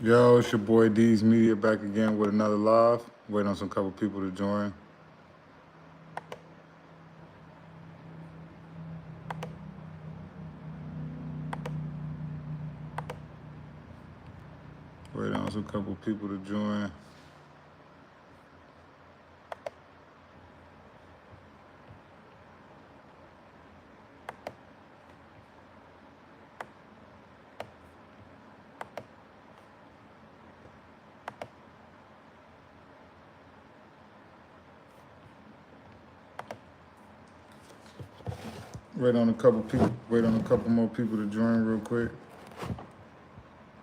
Yo, it's your boy D's Media back again with another live. Waiting on some couple people to join. Waiting on some couple people to join. Wait on a couple more people to join real quick.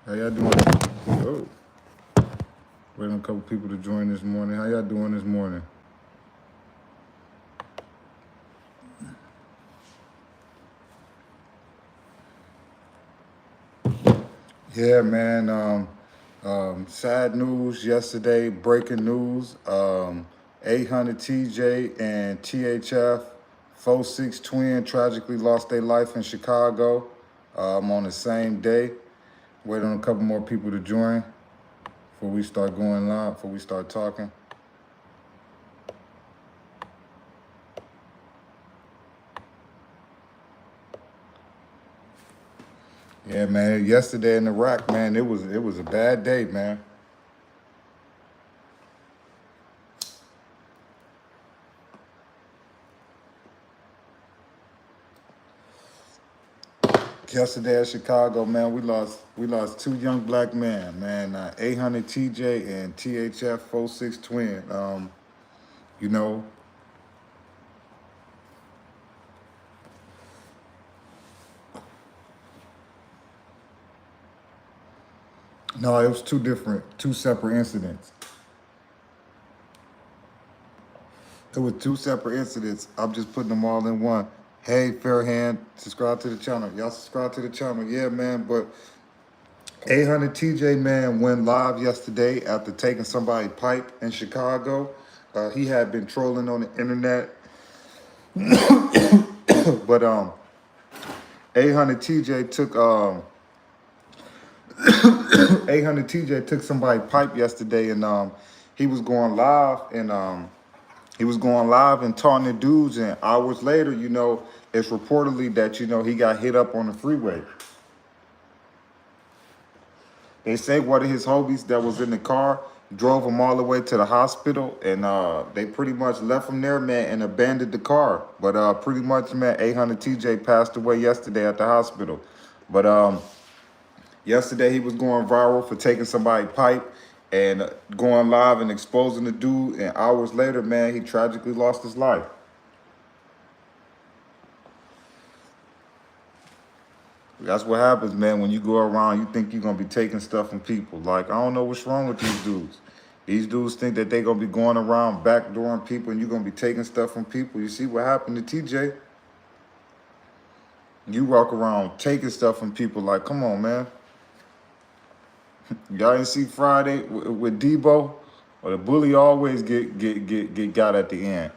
How y'all doing? Oh. Wait on a couple people to join this morning. How y'all doing this morning? Yeah, man. Sad news yesterday. Breaking news. 800 TJ and THF46 twin tragically lost their life in Chicago on the same day. Wait on a couple more people to join before we start going live, before we start talking. Yeah, man. Yesterday in Iraq, man, it was a bad day, man. Yesterday at Chicago, man, we lost two young black men, man. 800 TJ and THF46 twin. You know, no, it was two separate incidents. It was two separate incidents. I'm just putting them all in one. Hey, Fairhand, subscribe to the channel. Y'all subscribe to the channel. Yeah, man, but 800 TJ, man, went live yesterday after taking somebody's pipe in Chicago. He had been trolling on the internet. But 800 TJ took 800 TJ took somebody's pipe yesterday, and he was going live, and taunting the dudes, and hours later, it's reportedly that he got hit up on the freeway. They say one of his homies that was in the car drove him all the way to the hospital, and they pretty much left him there, man, and abandoned the car. But pretty much, man, 800 TJ passed away yesterday at the hospital. But yesterday he was going viral for taking somebody's pipe and going live and exposing the dude, and hours later, man, he tragically lost his life. That's what happens, man, when you go around, you think you're going to be taking stuff from people. Like, I don't know what's wrong with these dudes. These dudes think that they're going to be going around backdooring people and you're going to be taking stuff from people. You see what happened to TJ? You walk around taking stuff from people. Like, come on, man. Y'all didn't see Friday with Debo? Or the bully always get got at the end.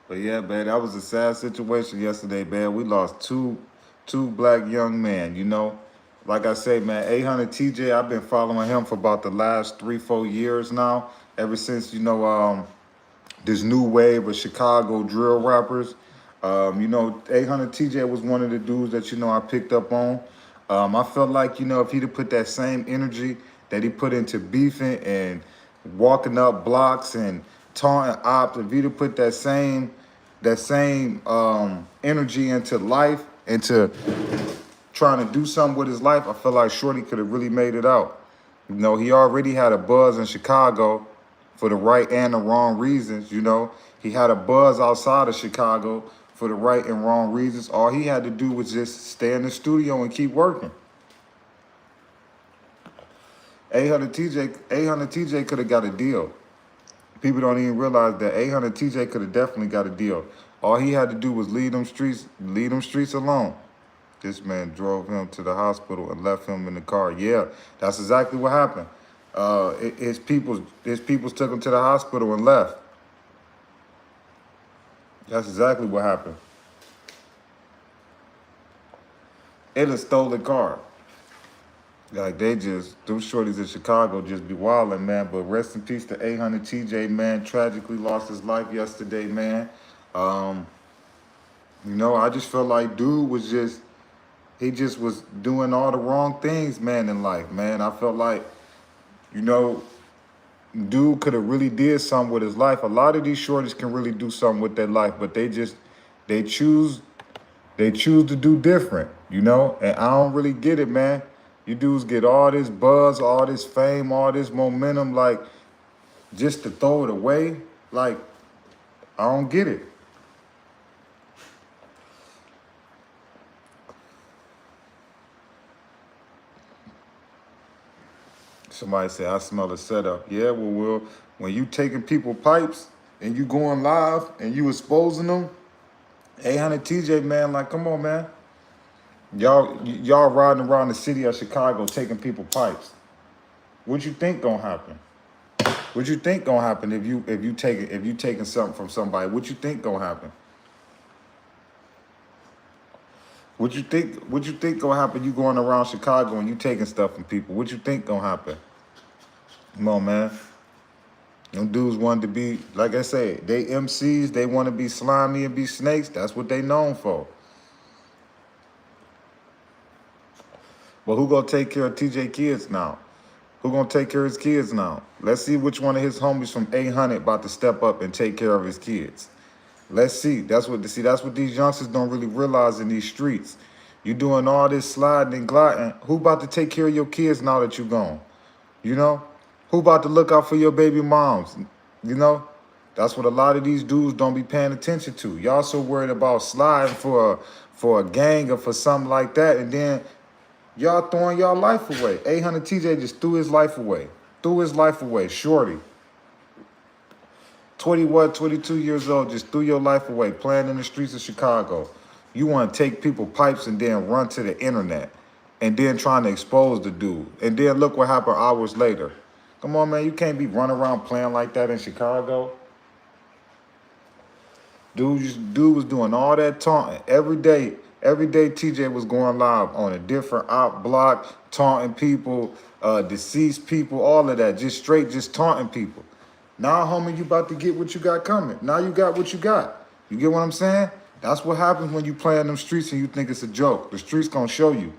But yeah, man, that was a sad situation yesterday, man. We lost two black young men, Like I say, man, 800 TJ, I've been following him for about the last 3-4 years now. Ever since, this new wave of Chicago drill rappers. 800 TJ was one of the dudes that, I picked up on. I felt like, if he'd have put that same energy that he put into beefing and walking up blocks and taunting ops, if he'd have put that same energy into life, into trying to do something with his life, I feel like Shorty could have really made it out. He already had a buzz in Chicago for the right and the wrong reasons, He had a buzz outside of Chicago for the right and wrong reasons. All he had to do was just stay in the studio and keep working. 800 TJ could have got a deal. People don't even realize that 800 TJ could have definitely got a deal. All he had to do was leave them streets alone. This man drove him to the hospital and left him in the car. Yeah, that's exactly what happened. His people took him to the hospital and left. That's exactly what happened. in a stolen car. Like they just, those shorties in Chicago just be wildin', man. But rest in peace to 800 TJ, man. Tragically lost his life yesterday, man. Um, I just felt like dude was just, he just was doing all the wrong things, man, in life, man. I felt like, you know, dude could have really did something with his life. A lot of these shorties can really do something with their life, but they choose to do different, and I don't really get it, man. You dudes get all this buzz, all this fame, all this momentum, like, just to throw it away. Like, I don't get it. Somebody say, I smell a setup. Yeah, well, when you taking people pipes and you going live and you exposing them, 800 TJ, man, like, come on, man. Y'all riding around the city of Chicago taking people pipes. What you think gonna happen? What you think gonna happen if you taking something from somebody? What you think gonna happen? What you think gonna happen? You going around Chicago and you taking stuff from people? What you think gonna happen? Come on, man. Them dudes wanted to be, like I say, they MCs. They want to be slimy and be snakes. That's what they known for. But who gonna take care of TJ kids now? Who gonna take care of his kids now? Let's see which one of his homies from 800 about to step up and take care of his kids. Let's see. That's what these youngsters don't really realize in these streets. You doing all this sliding and gliding. Who about to take care of your kids now that you gone? Who about to look out for your baby moms? That's what a lot of these dudes don't be paying attention to. Y'all so worried about sliding for a gang or for something like that, and then y'all throwing y'all life away. 800 TJ just threw his life away. Shorty. 22 years old, just threw your life away, playing in the streets of Chicago. You want to take people pipes and then run to the internet and then trying to expose the dude. And then look what happened hours later. Come on, man, you can't be running around playing like that in Chicago. Dude was doing all that taunting every day. Every day TJ was going live on a different op block, taunting people, deceased people, all of that. Just taunting people. Now, homie, you about to get what you got coming. Now you got what you got. You get what I'm saying? That's what happens when you play in them streets and you think it's a joke. The streets gonna show you.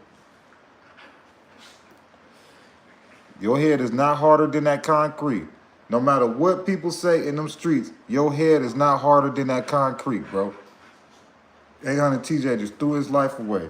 Your head is not harder than that concrete. No matter what people say in them streets, your head is not harder than that concrete, bro. 800 TJ just threw his life away.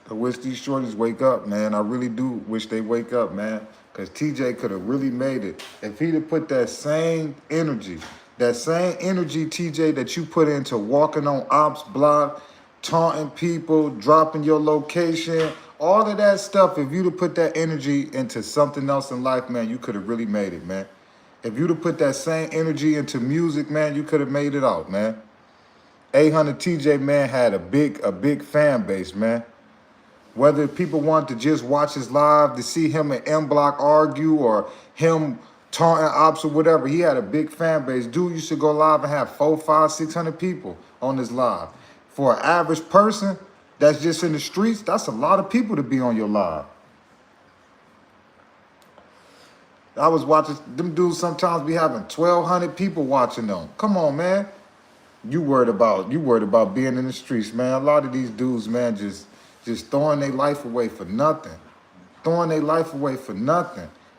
I wish these shorties wake up, man. I really do wish they wake up, man. Because TJ could have really made it. If he'd have put that same energy, TJ, that you put into walking on ops block, taunting people, dropping your location, all of that stuff, if you'd have put that energy into something else in life, man, you could have really made it, man. If you'd have put that same energy into music, man, you could have made it out, man. 800 TJ, man, had a big fan base, man. Whether people want to just watch his live to see him and M Block argue or him taunting ops or whatever, he had a big fan base. Dude used to go live and have 400, 500, 600 people on his live. For an average person that's just in the streets, that's a lot of people to be on your live. I was watching, them dudes sometimes be having 1,200 people watching them. Come on, man. You worried about being in the streets, man. A lot of these dudes, man, just throwing their life away for nothing.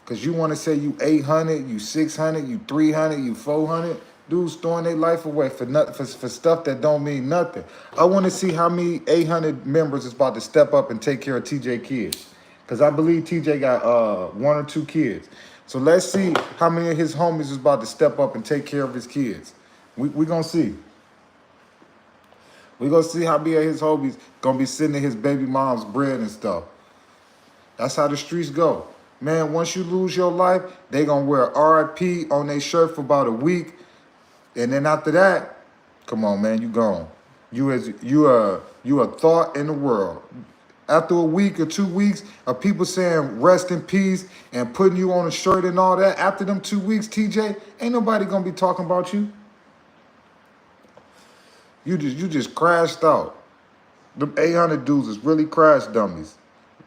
Because you want to say you 800, you 600, you 300, you 400. Dudes throwing their life away for stuff that don't mean nothing. I want to see how many 800 members is about to step up and take care of TJ kids. Because I believe TJ got 1 or 2 kids. So let's see how many of his homies is about to step up and take care of his kids. We going to see. We're going to see how many of his homies going to be sending his baby mom's bread and stuff. That's how the streets go. Man, once you lose your life, they going to wear RIP on their shirt for about a week. And then after that, come on, man, you gone. You a thought in the world. After a week or 2 weeks of people saying rest in peace and putting you on a shirt and all that, after them 2 weeks, TJ, ain't nobody gonna be talking about you. You just crashed out. Them 800 dudes is really crash dummies.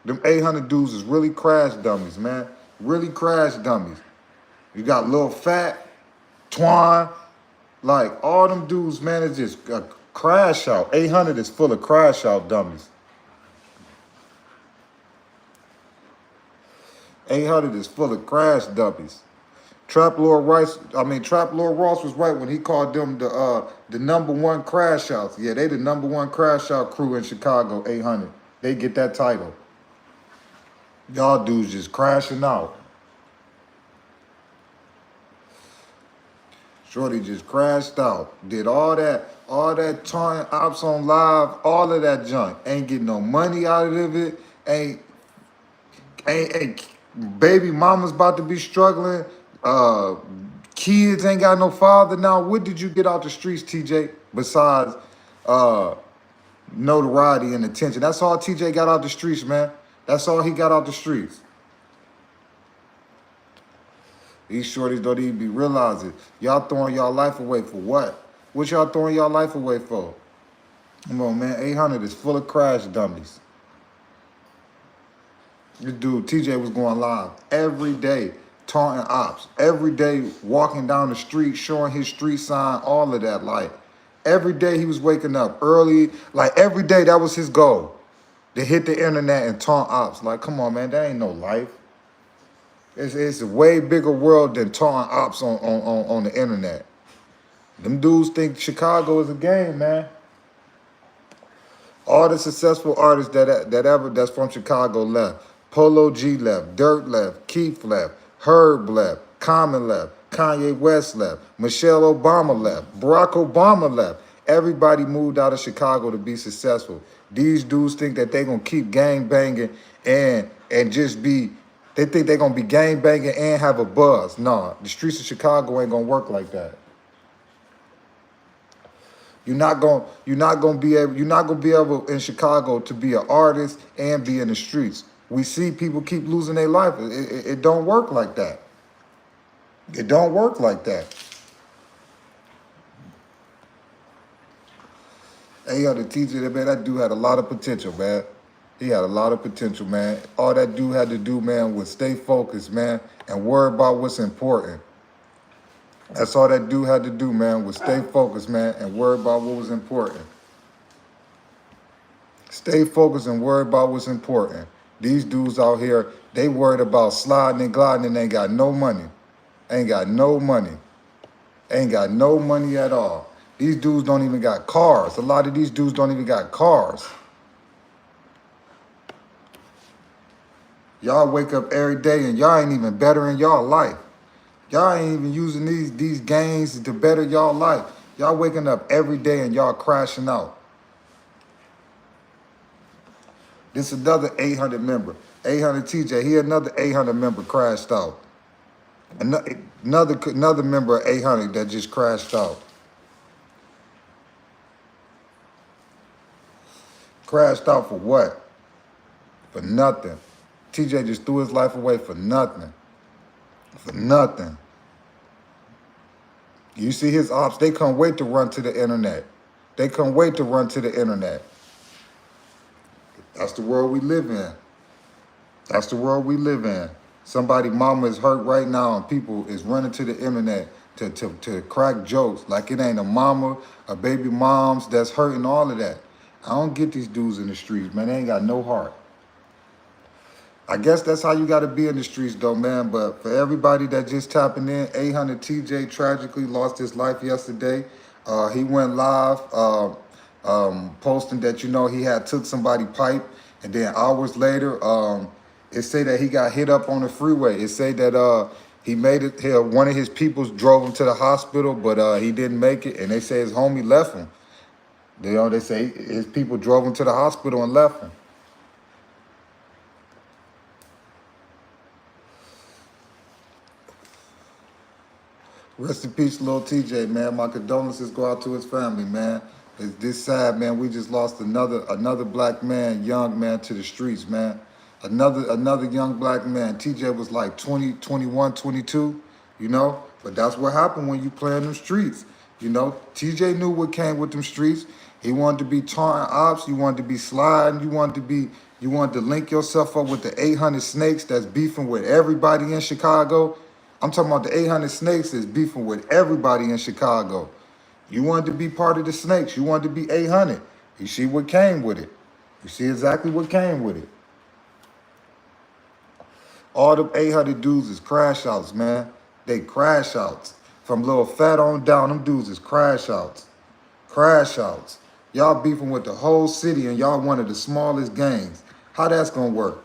Them 800 dudes is really crash dummies, man. Really crash dummies. You got Lil Fat, Twine, like all them dudes, man, is just a crash out. 800 is full of crash out dummies. 800 is full of crash dummies. Trap Lord Ross was right when he called them the #1 crash outs. Yeah, they the #1 crash out crew in Chicago, 800. They get that title. Y'all dudes just crashing out. Shorty just crashed out. Did all that taunting ops on live, all of that junk. Ain't getting no money out of it. Ain't baby mama's about to be struggling. Kids ain't got no father now. What did you get out the streets, TJ? Besides notoriety and attention. That's all TJ got out the streets, man. That's all he got out the streets. These shorties don't even be realizing. Y'all throwing y'all life away for what? What y'all throwing y'all life away for? Come on, man. 800 is full of crash dummies. This dude, TJ, was going live every day, taunting ops. Every day, walking down the street, showing his street sign, all of that. Like, every day he was waking up early. Like, every day, that was his goal. To hit the internet and taunt ops. Like, come on, man. That ain't no life. It's a way bigger world than taunting ops on the internet. Them dudes think Chicago is a game, man. All the successful artists that's from Chicago left. Polo G left, Dirt left, Keith left, Herb left, Common left, Kanye West left, Michelle Obama left, Barack Obama left. Everybody moved out of Chicago to be successful. These dudes think that they're gonna keep gang banging and just be. They think they're gonna be gang banging and have a buzz. Nah, the streets of Chicago ain't gonna work like that. You're not gonna be able in Chicago to be an artist and be in the streets. We see people keep losing their life. It don't work like that. It don't work like that. Hey, yo, the teacher, man, that dude had a lot of potential, man. He had a lot of potential, man. All that dude had to do, man, was stay focused, man, and worry about what's important. That's all that dude had to do, man, was stay focused, man, and worry about what was important. Stay focused and worry about what's important. These dudes out here, they worried about sliding and gliding and ain't got no money. Ain't got no money. Ain't got no money at all. These dudes don't even got cars. A lot of these dudes don't even got cars. Y'all wake up every day and y'all ain't even bettering y'all life. Y'all ain't even using these games to better y'all life. Y'all waking up every day and y'all crashing out. This another 800 member. 800 TJ, he another 800 member crashed out. Another member of 800 that just crashed out. Crashed out for what? For nothing. TJ just threw his life away for nothing. For nothing. You see his ops, they can't wait to run to the internet. They can't wait to run to the internet. That's the world we live in. That's the world we live in. Somebody mama is hurt right now and people is running to the internet to crack jokes like it ain't a mama, a baby moms that's hurting, all of that. I don't get these dudes in the streets, man. They ain't got no heart. I guess that's how you got to be in the streets, though, man. But for everybody that just tapping in, 800 TJ tragically lost his life yesterday. He went live posting that, he had took somebody pipe. And then hours later, it say that he got hit up on the freeway. It say that he made it here. One of his people drove him to the hospital, but he didn't make it. And they say his homie left him. They say his people drove him to the hospital and left him. Rest in peace, little TJ, man. My condolences go out to his family, man. It's this sad, man. We just lost another black man, young man, to the streets, man. Another young black man. TJ was like 20, 21, 22, you know? But that's what happened when you play in them streets. You know, TJ knew what came with them streets. He wanted to be taunting ops, you wanted to be sliding, you wanted to link yourself up with the 800 snakes that's beefing with everybody in Chicago. I'm talking about the 800 snakes that's beefing with everybody in Chicago. You wanted to be part of the snakes. You wanted to be 800. You see what came with it. You see exactly what came with it. All them 800 dudes is crash outs, man. They crash outs. From little fat on down, them dudes is crash outs. Crash outs. Y'all beefing with the whole city and y'all one of the smallest gangs. How that's gonna work?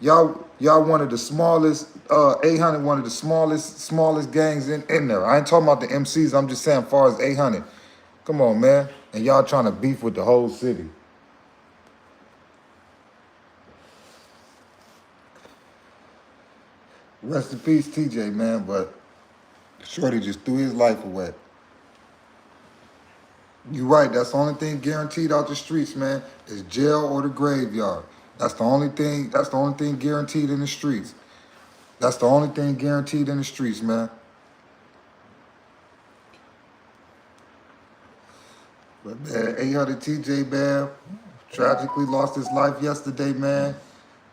Y'all one of the smallest, 800, one of the smallest gangs in there. I ain't talking about the MCs, I'm just saying as far as 800. Come on, man. And y'all trying to beef with the whole city. Rest in peace, TJ, man, but Shorty just threw his life away. You right, that's the only thing guaranteed out the streets, man, is jail or the graveyard. That's the only thing guaranteed in the streets. That's the only thing guaranteed in the streets, man. But man, 800 TJ, man, tragically lost his life yesterday, man,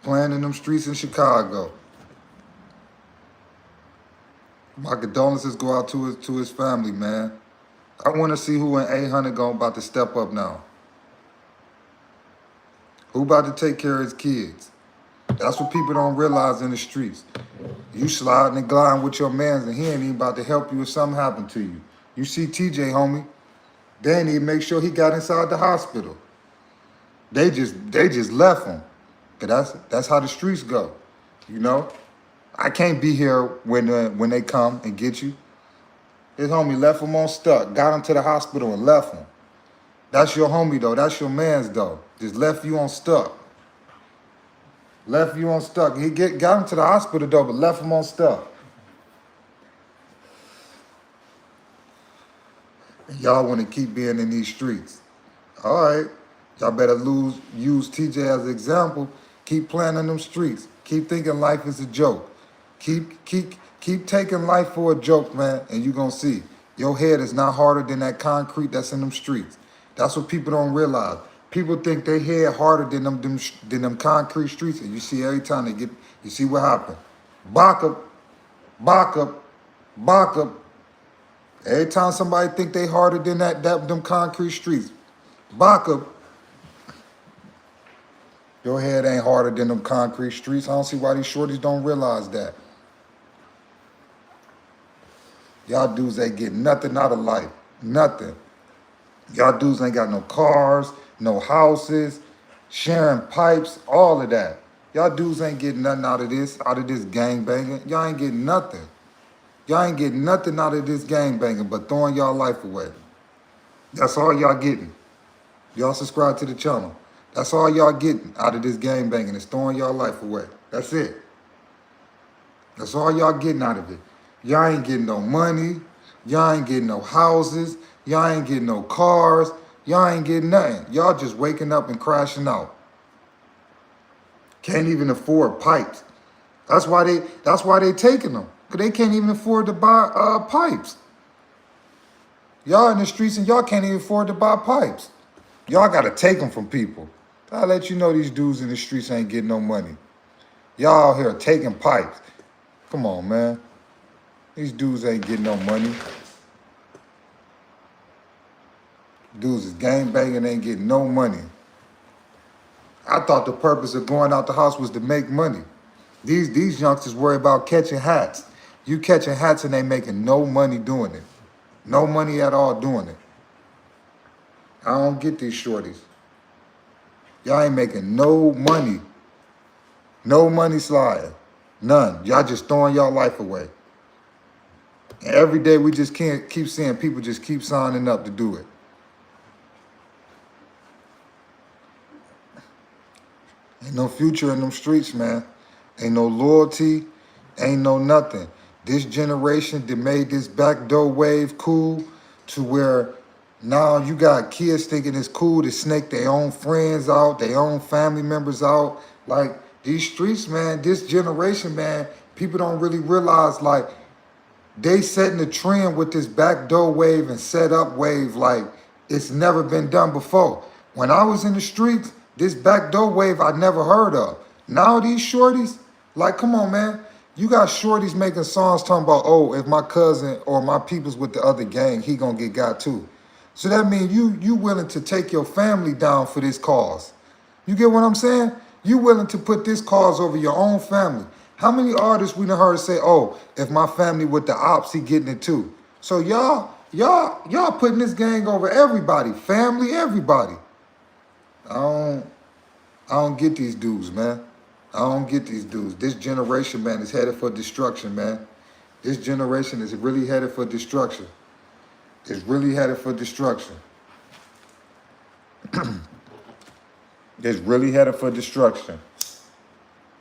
playing in them streets in Chicago. My condolences go out to his family, man. I want to see who in 800 about to step up now. Who about to take care of his kids? That's what people don't realize in the streets. You sliding and gliding with your mans and he ain't even about to help you if something happened to you. You see TJ, homie, they ain't even make sure he got inside the hospital. They just left him. Cause that's how the streets go, you know? I can't be here when they come and get you. His homie left him on stuck, got him to the hospital and left him. That's your homie though, that's your man's though. Just left you on stuck. Left you on stuck. He got him to the hospital though, but left him on stuck. And y'all want to keep being in these streets. All right. Y'all better use TJ as an example. Keep playing in them streets. Keep thinking life is a joke. Keep taking life for a joke, man, and you're going to see. Your head is not harder than that concrete that's in them streets. That's what people don't realize. People think they head harder than them concrete streets, and you see every time they get, you see what happened. Back up. Every time somebody think they harder than them concrete streets, back up. Your head ain't harder than them concrete streets. I don't see why these shorties don't realize that. Y'all dudes ain't getting nothing out of life. Nothing. Y'all dudes ain't got no cars, no houses, sharing pipes, all of that. Y'all dudes ain't getting nothing out of this gang banging. Y'all ain't getting nothing. Y'all ain't getting nothing out of this gang banging but throwing y'all life away. That's all y'all getting. Y'all subscribe to the channel. That's all y'all getting out of this gang banging is throwing y'all life away. That's it. That's all y'all getting out of it. Y'all ain't getting no money. Y'all ain't getting no houses. Y'all ain't getting no cars. Y'all ain't getting nothing. Y'all just waking up and crashing out. Can't even afford pipes. That's why they taking them. Because they can't even afford to buy pipes. Y'all in the streets and y'all can't even afford to buy pipes. Y'all got to take them from people. I'll let you know these dudes in the streets ain't getting no money. Y'all out here taking pipes. Come on, man. These dudes ain't getting no money. Dudes is gang banging, ain't getting no money. I thought the purpose of going out the house was to make money. These youngsters worry about catching hats. You catching hats and they making no money doing it. No money at all doing it. I don't get these shorties. Y'all ain't making no money. No money sliding. None. Y'all just throwing y'all life away. And every day we just can't keep seeing people just keep signing up to do it. Ain't no future in them streets, man. Ain't no loyalty. Ain't no nothing. This generation that made this backdoor wave cool to where Now you got kids thinking it's cool to snake their own friends out, their own family members out. Like these streets, man, this generation, man, people don't really realize like they setting the trend with this backdoor wave and set up wave like it's never been done before. When I was in the streets, this backdoor wave I never heard of. Now these shorties, like, come on, man. You got shorties making songs talking about, oh, if my cousin or my people's with the other gang, he gonna get got too. So that means you willing to take your family down for this cause. You get what I'm saying? You willing to put this cause over your own family. How many artists we done heard say, oh, if my family with the ops, he getting it too. So y'all putting this gang over everybody, family, everybody. I don't get these dudes, man. I don't get these dudes. This generation, man, is headed for destruction, man. This generation is really headed for destruction. It's really headed for destruction. It's really headed for destruction.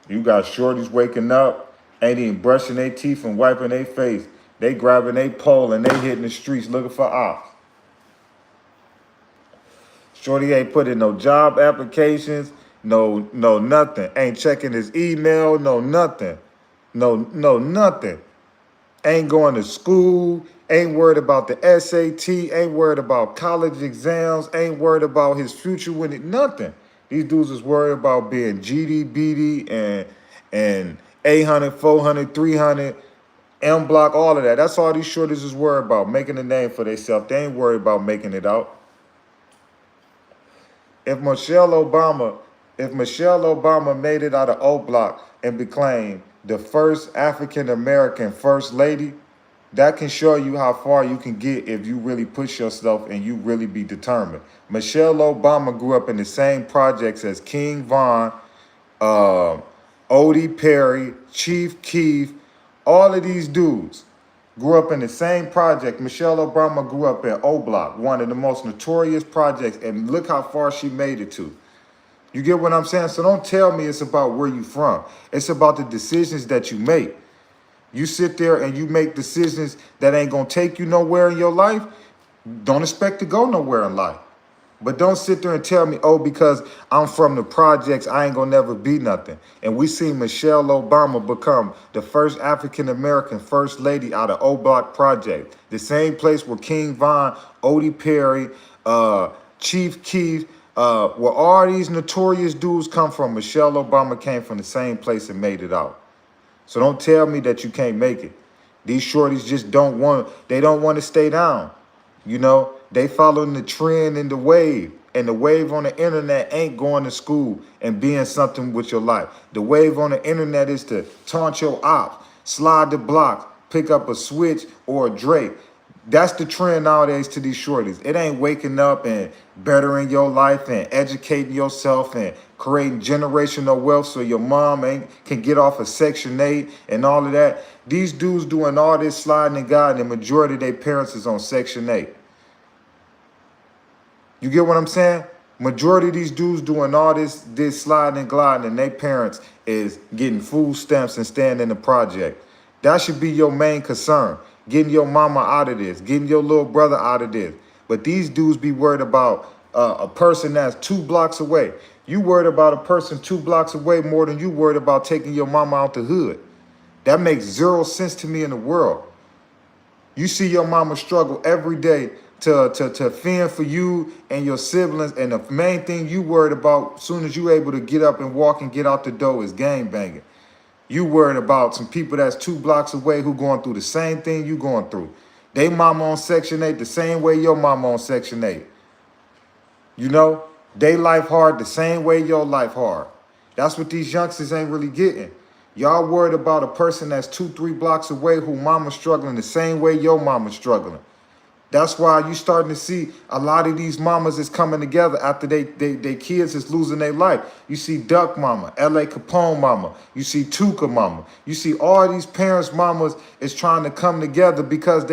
You got shorties waking up, ain't even brushing their teeth and wiping their face. They grabbing their pole and they hitting the streets looking for ops. Shorty ain't put in no job applications, no nothing. Ain't checking his email, no nothing. No nothing. Ain't going to school, ain't worried about the SAT, ain't worried about college exams, ain't worried about his future with it, nothing. These dudes is worried about being GD, BD, and 800, 400, 300, M block, all of that. That's all these shorties is worried about, making a name for themselves. They ain't worried about making it out. If Michelle Obama made it out of O Block and became the first African-American first lady, that can show you how far you can get if you really push yourself and you really be determined. Michelle Obama grew up in the same projects as King Von, Odie Perry, Chief Keef, all of these dudes grew up in the same project. Michelle Obama grew up in O Block, one of the most notorious projects, and look how far she made it to. You get what I'm saying? So don't tell me it's about where you from. It's about the decisions that you make. You sit there and you make decisions that ain't gonna take you nowhere in your life, don't expect to go nowhere in life. But don't sit there and tell me, oh, because I'm from the projects, I ain't gonna never be nothing. And we seen Michelle Obama become the first African-American first lady out of O Block Project. The same place where King Von, Odie Perry, Chief Keef, where all these notorious dudes come from. Michelle Obama came from the same place and made it out. So don't tell me that you can't make it. These shorties just don't want to stay down. You know, they following the trend and the wave. And the wave on the internet ain't going to school and being something with your life. The wave on the internet is to taunt your ops, slide the block, pick up a Switch or a Drake. That's the trend nowadays to these shorties. It ain't waking up and bettering your life and educating yourself and creating generational wealth so your mom can get off of Section 8 and all of that. These dudes doing all this sliding and guiding, and the majority of their parents is on Section 8. You get what I'm saying? Majority of these dudes doing all this sliding and gliding, and their parents is getting food stamps and staying in the project. That should be your main concern. Getting your mama out of this, getting your little brother out of this. But these dudes be worried about a person that's 2 blocks away. You worried about a person 2 blocks away more than you worried about taking your mama out the hood. That makes 0 sense to me in the world. You see your mama struggle every day to fend for you and your siblings, and the main thing you worried about as soon as you able to get up and walk and get out the door is gang banging. You worried about some people that's 2 blocks away who going through the same thing you going through. They mama on Section 8 the same way your mama on Section 8. You know, they life hard the same way your life hard. That's what these youngsters ain't really getting. Y'all worried about a person that's 2-3 blocks away who mama's struggling the same way your mama's struggling. That's why you starting to see a lot of these mamas is coming together after they kids is losing their life. You see Duck Mama, L.A. Capone Mama. You see Tuka Mama. You see all these parents' mamas is trying to come together because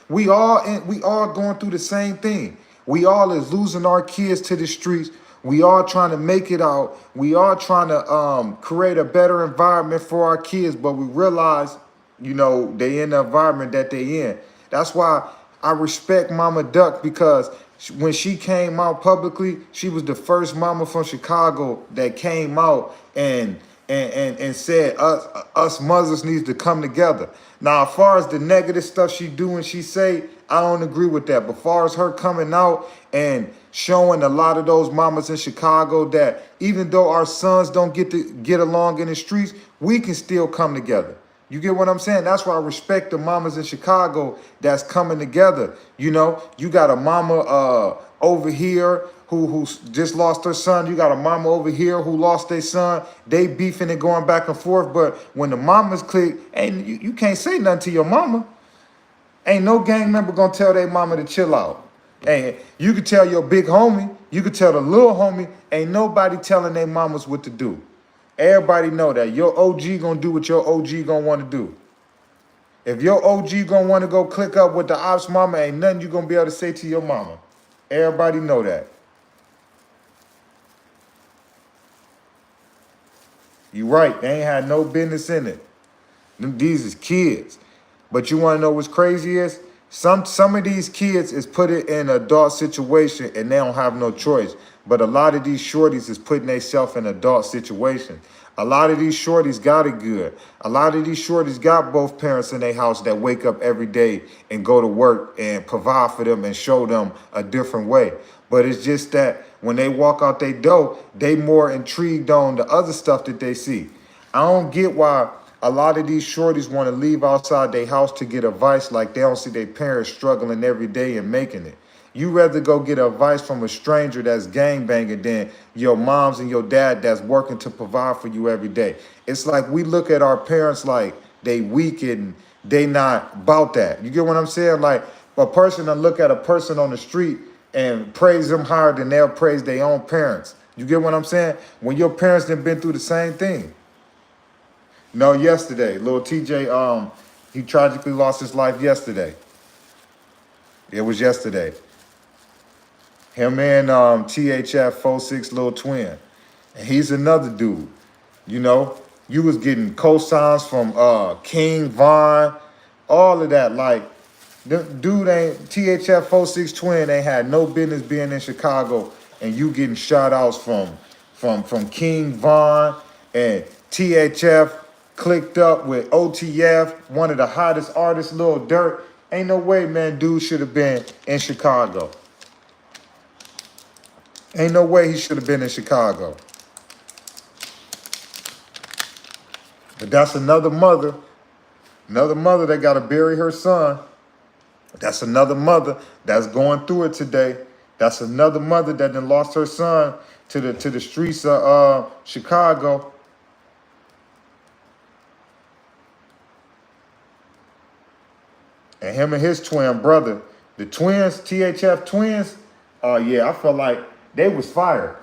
we all going through the same thing. We all is losing our kids to the streets. We all trying to make it out. We all trying to create a better environment for our kids, but we realize, you know, they in the environment that they in. That's why I respect Mama Duck, because When she came out publicly, she was the first mama from Chicago that came out and said us mothers needs to come together. Now, as far as the negative stuff she do and she say, I don't agree with that. But as far as her coming out and showing a lot of those mamas in Chicago that even though our sons don't get along in the streets, we can still come together. You get what I'm saying? That's why I respect the mamas in Chicago that's coming together. You know, you got a mama over here who just lost her son. You got a mama over here who lost their son. They beefing and going back and forth. But when the mamas click, ain't you can't say nothing to your mama. Ain't no gang member gonna tell their mama to chill out. And you could tell your big homie, you could tell the little homie, ain't nobody telling their mamas what to do. Everybody know that your OG gonna do what your OG gonna want to do. If your OG gonna want to go click up with the ops mama, ain't nothing you gonna be able to say to your mama. Everybody know that. You right, they ain't had no business in it. These is kids. But you want to know what's crazy is? Some of these kids is put it in an adult situation and they don't have no choice. But a lot of these shorties is putting themselves in adult situations. A lot of these shorties got it good. A lot of these shorties got both parents in their house that wake up every day and go to work and provide for them and show them a different way. But it's just that when they walk out their door, they more intrigued on the other stuff that they see. I don't get why a lot of these shorties want to leave outside their house to get advice like they don't see their parents struggling every day and making it. You rather go get advice from a stranger that's gangbanging than your moms and your dad that's working to provide for you every day. It's like we look at our parents like they weak and they not about that. You get what I'm saying? Like a person to look at a person on the street and praise them higher than they'll praise their own parents. You get what I'm saying? When your parents have been through the same thing. No, yesterday, little TJ, he tragically lost his life yesterday. It was yesterday. Him and THF46 little twin. And he's another dude. You know, you was getting cosigns from King, Von, all of that. Like, the dude ain't, THF46 twin ain't had no business being in Chicago and you getting shout outs from King, Von, and THF clicked up with OTF, one of the hottest artists, Lil Durk. Ain't no way, man, dude should have been in Chicago. Ain't no way he should have been in Chicago. But that's another mother that got to bury her son. That's another mother that's going through it today. That's another mother that done lost her son to the streets of Chicago. And him and his twin brother, the twins, THF twins, yeah, I felt like they was fired.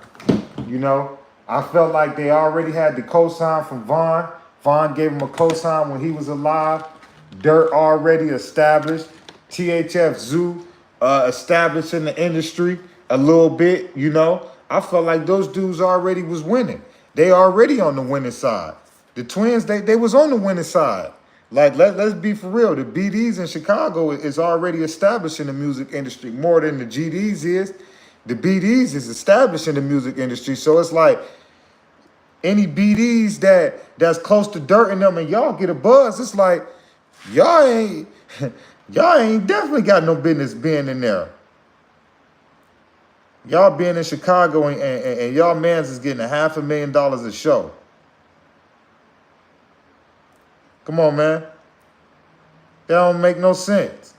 You know, I felt like they already had the cosign from Von. Von gave him a cosign when he was alive. Dirt already established. THF Zoo established in the industry a little bit, you know. I felt like those dudes already was winning. They already on the winning side. The twins, they was on the winning side. Like, let's be for real. The BDs in Chicago is already established in the music industry more than the GDs is. The BDs is established in the music industry. So it's like any BDs that's close to Dirt in them and y'all get a buzz, it's like y'all ain't definitely got no business being in there. Y'all being in Chicago and y'all mans is getting $500,000 a show. Come on, man. That don't make no sense.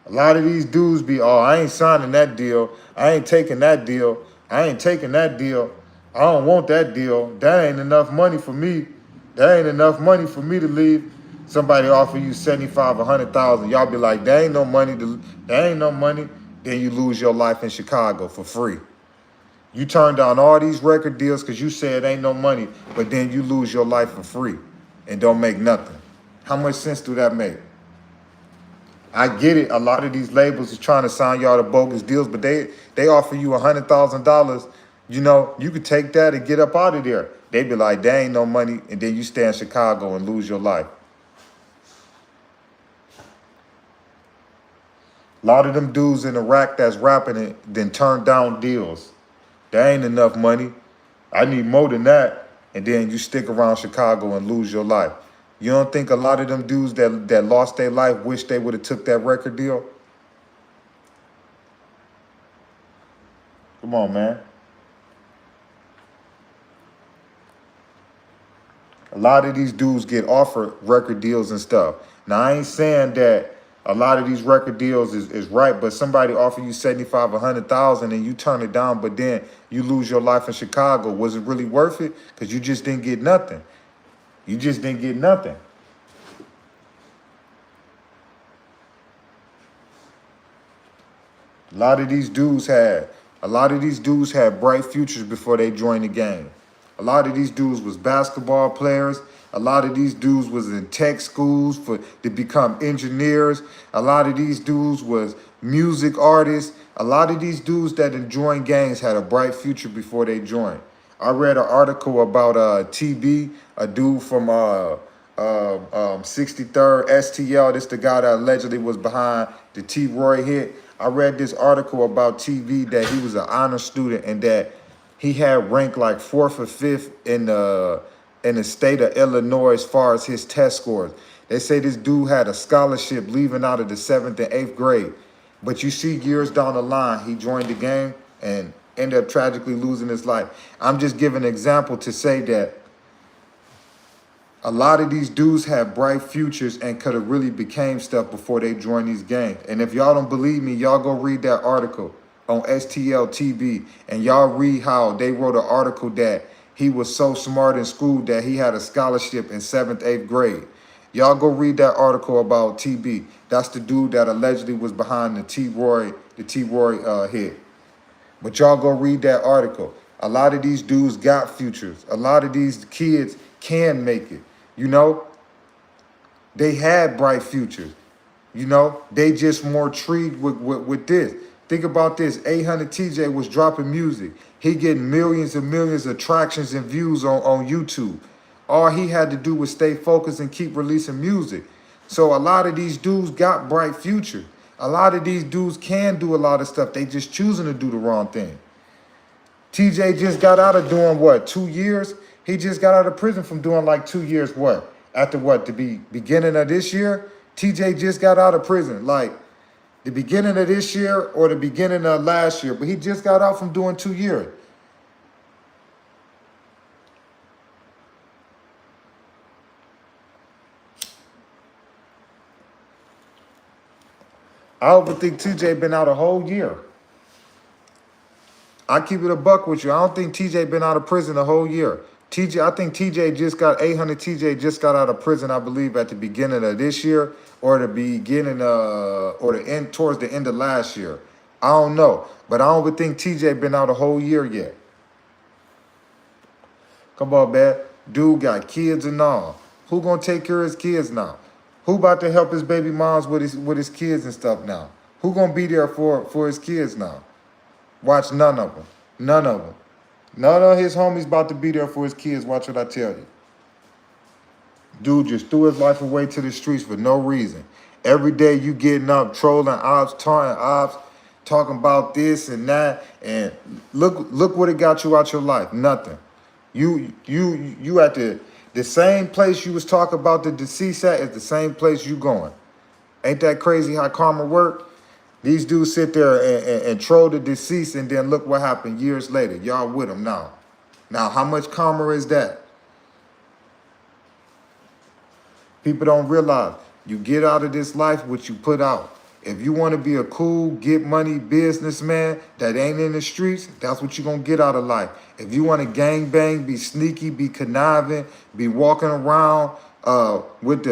A lot of these dudes be, oh, I ain't signing that deal. I ain't taking that deal. I ain't taking that deal. I don't want that deal. That ain't enough money for me. That ain't enough money for me to leave. Somebody offer you 75, 100,000. Y'all be like, there ain't no money. There ain't no money. Then you lose your life in Chicago for free. You turn down all these record deals because you said ain't no money, but then you lose your life for free and don't make nothing. How much sense do that make? I get it. A lot of these labels is trying to sign y'all to bogus deals, but they offer you $100,000. You know, you could take that and get up out of there. They be like, there ain't no money, and then you stay in Chicago and lose your life. A lot of them dudes in Iraq that's rapping it then turn down deals. There ain't enough money. I need more than that. And then you stick around Chicago and lose your life. You don't think a lot of them dudes that lost their life wish they would have took that record deal? Come on, man. A lot of these dudes get offered record deals and stuff. Now, I ain't saying that a lot of these record deals is right, but somebody offer you 75, 100,000 and you turn it down, but then you lose your life in Chicago. Was it really worth it? Because you just didn't get nothing. You just didn't get nothing. A lot of these dudes had bright futures before they joined the game. A lot of these dudes was basketball players. A lot of these dudes was in tech schools to become engineers. A lot of these dudes was music artists. A lot of these dudes that joined gangs had a bright future before they joined. I read an article about TB, a dude from 63rd STL. This the guy that allegedly was behind the T. Roy hit. I read this article about TV that he was an honor student and that he had ranked like 4th or 5th in the state of Illinois as far as his test scores. They say this dude had a scholarship leaving out of the 7th and 8th grade. But you see years down the line, he joined the game and ended up tragically losing his life. I'm just giving an example to say that a lot of these dudes have bright futures and could have really became stuff before they joined these gangs. And if y'all don't believe me, y'all go read that article on STL TV and y'all read how they wrote an article that he was so smart in school that he had a scholarship in 7th, 8th grade. Y'all go read that article about TB. That's the dude that allegedly was behind the T. Roy hit. But y'all go read that article. A lot of these dudes got futures. A lot of these kids can make it. You know, they had bright futures. You know, they just more intrigued with this. Think about this. 800 TJ was dropping music. He getting millions and millions of tractions and views on YouTube. All he had to do was stay focused and keep releasing music. So a lot of these dudes got bright futures. A lot of these dudes can do a lot of stuff. They just choosing to do the wrong thing. TJ just got out of doing what, 2 years? He just got out of prison from doing like 2 years, what? After what, the beginning of this year? TJ just got out of prison, like the beginning of this year or the beginning of last year, but he just got out from doing 2 years. I don't think TJ been out a whole year. I keep it a buck with you. I don't think TJ been out of prison a whole year. I think TJ just got 800 TJ just got out of prison, I believe, at the beginning of this year or the beginning or the end towards the end of last year. I don't know. But I don't even think TJ been out a whole year yet. Come on, man. Dude got kids and all. Who gonna take care of his kids now? Who about to help his baby moms with his kids and stuff now? Who gonna be there for his kids now? Watch none of them. None of them. None of his homies about to be there for his kids. Watch what I tell you. Dude just threw his life away to the streets for no reason. Every day you getting up, trolling ops, taunting ops, talking about this and that, and look what it got you out your life. Nothing. You at the same place you was talking about the deceased at is the same place you going. Ain't that crazy how karma work? These dudes sit there and troll the deceased, and then look what happened years later. Y'all with them now. Now, how much karma is that? People don't realize you get out of this life what you put out. If you want to be a cool, get money businessman that ain't in the streets, that's what you're going to get out of life. If you want to gang bang, be sneaky, be conniving, be walking around with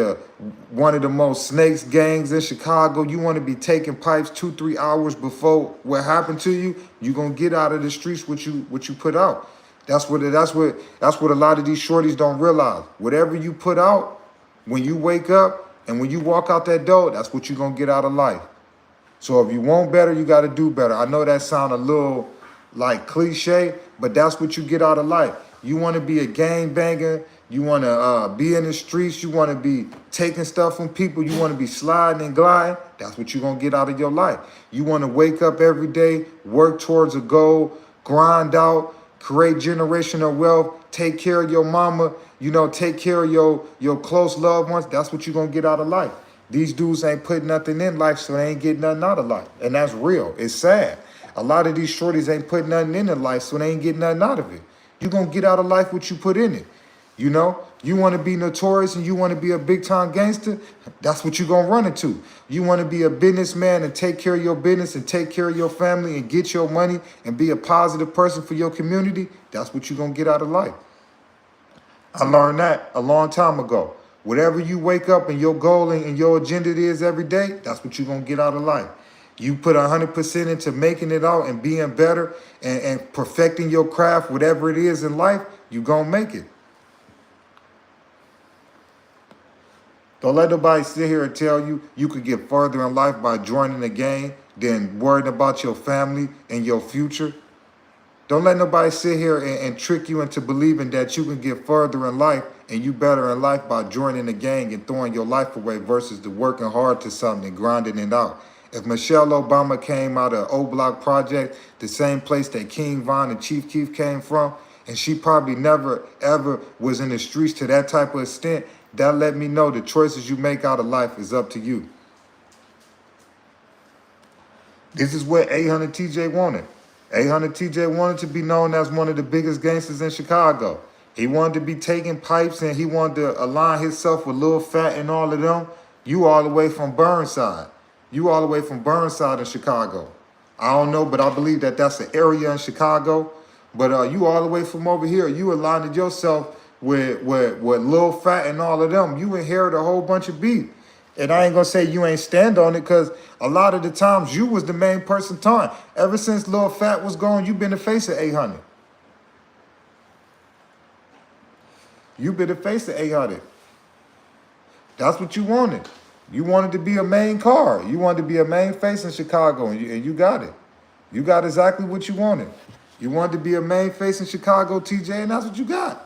one of the most snakes gangs in Chicago, you want to be taking pipes 2-3 hours before what happened to you, you're going to get out of the streets what you put out. That's what a lot of these shorties don't realize. Whatever you put out, when you wake up and when you walk out that door, that's what you're going to get out of life. So if you want better, you got to do better. I know that sound a little like cliche, but that's what you get out of life. You want to be a gang banger, You want to be in the streets. You want to be taking stuff from people. You want to be sliding and gliding. That's what you're going to get out of your life. You want to wake up every day, work towards a goal, grind out, create generational wealth, take care of your mama, take care of your close loved ones. That's what you're going to get out of life. These dudes ain't putting nothing in life, so they ain't getting nothing out of life. And that's real. It's sad. A lot of these shorties ain't putting nothing in their life, so they ain't getting nothing out of it. You're going to get out of life what you put in it. You want to be notorious and you want to be a big-time gangster, that's what you're going to run into. You want to be a businessman and take care of your business and take care of your family and get your money and be a positive person for your community, that's what you're going to get out of life. I learned that a long time ago. Whatever you wake up and your goal and your agenda is every day, that's what you're going to get out of life. You put 100% into making it out and being better and perfecting your craft, whatever it is in life, you're going to make it. Don't let nobody sit here and tell you you could get further in life by joining the game than worrying about your family and your future. Don't let nobody sit here and trick you into believing that you can get further in life and you better in life by joining the gang and throwing your life away versus the working hard to something and grinding it out. If Michelle Obama came out of O Block Project, the same place that King Von and Chief Keef came from, and she probably never, ever was in the streets to that type of extent, that let me know the choices you make out of life is up to you. This is what 800 TJ wanted. 800 TJ wanted to be known as one of the biggest gangsters in Chicago. He wanted to be taking pipes and he wanted to align himself with Lil Fat and all of them. You all the way from Burnside. You all the way from Burnside in Chicago. I don't know, but I believe that that's an area in Chicago. But you all the way from over here, you aligned yourself with Lil Fat and all of them. You inherited a whole bunch of beef. And I ain't going to say you ain't stand on it because a lot of the times you was the main person talking. Ever since Lil Fat was gone, you been the face of 800. You been the face of 800. That's what you wanted. You wanted to be a main card. You wanted to be a main face in Chicago, and you got it. You got exactly what you wanted. You wanted to be a main face in Chicago, TJ, and that's what you got.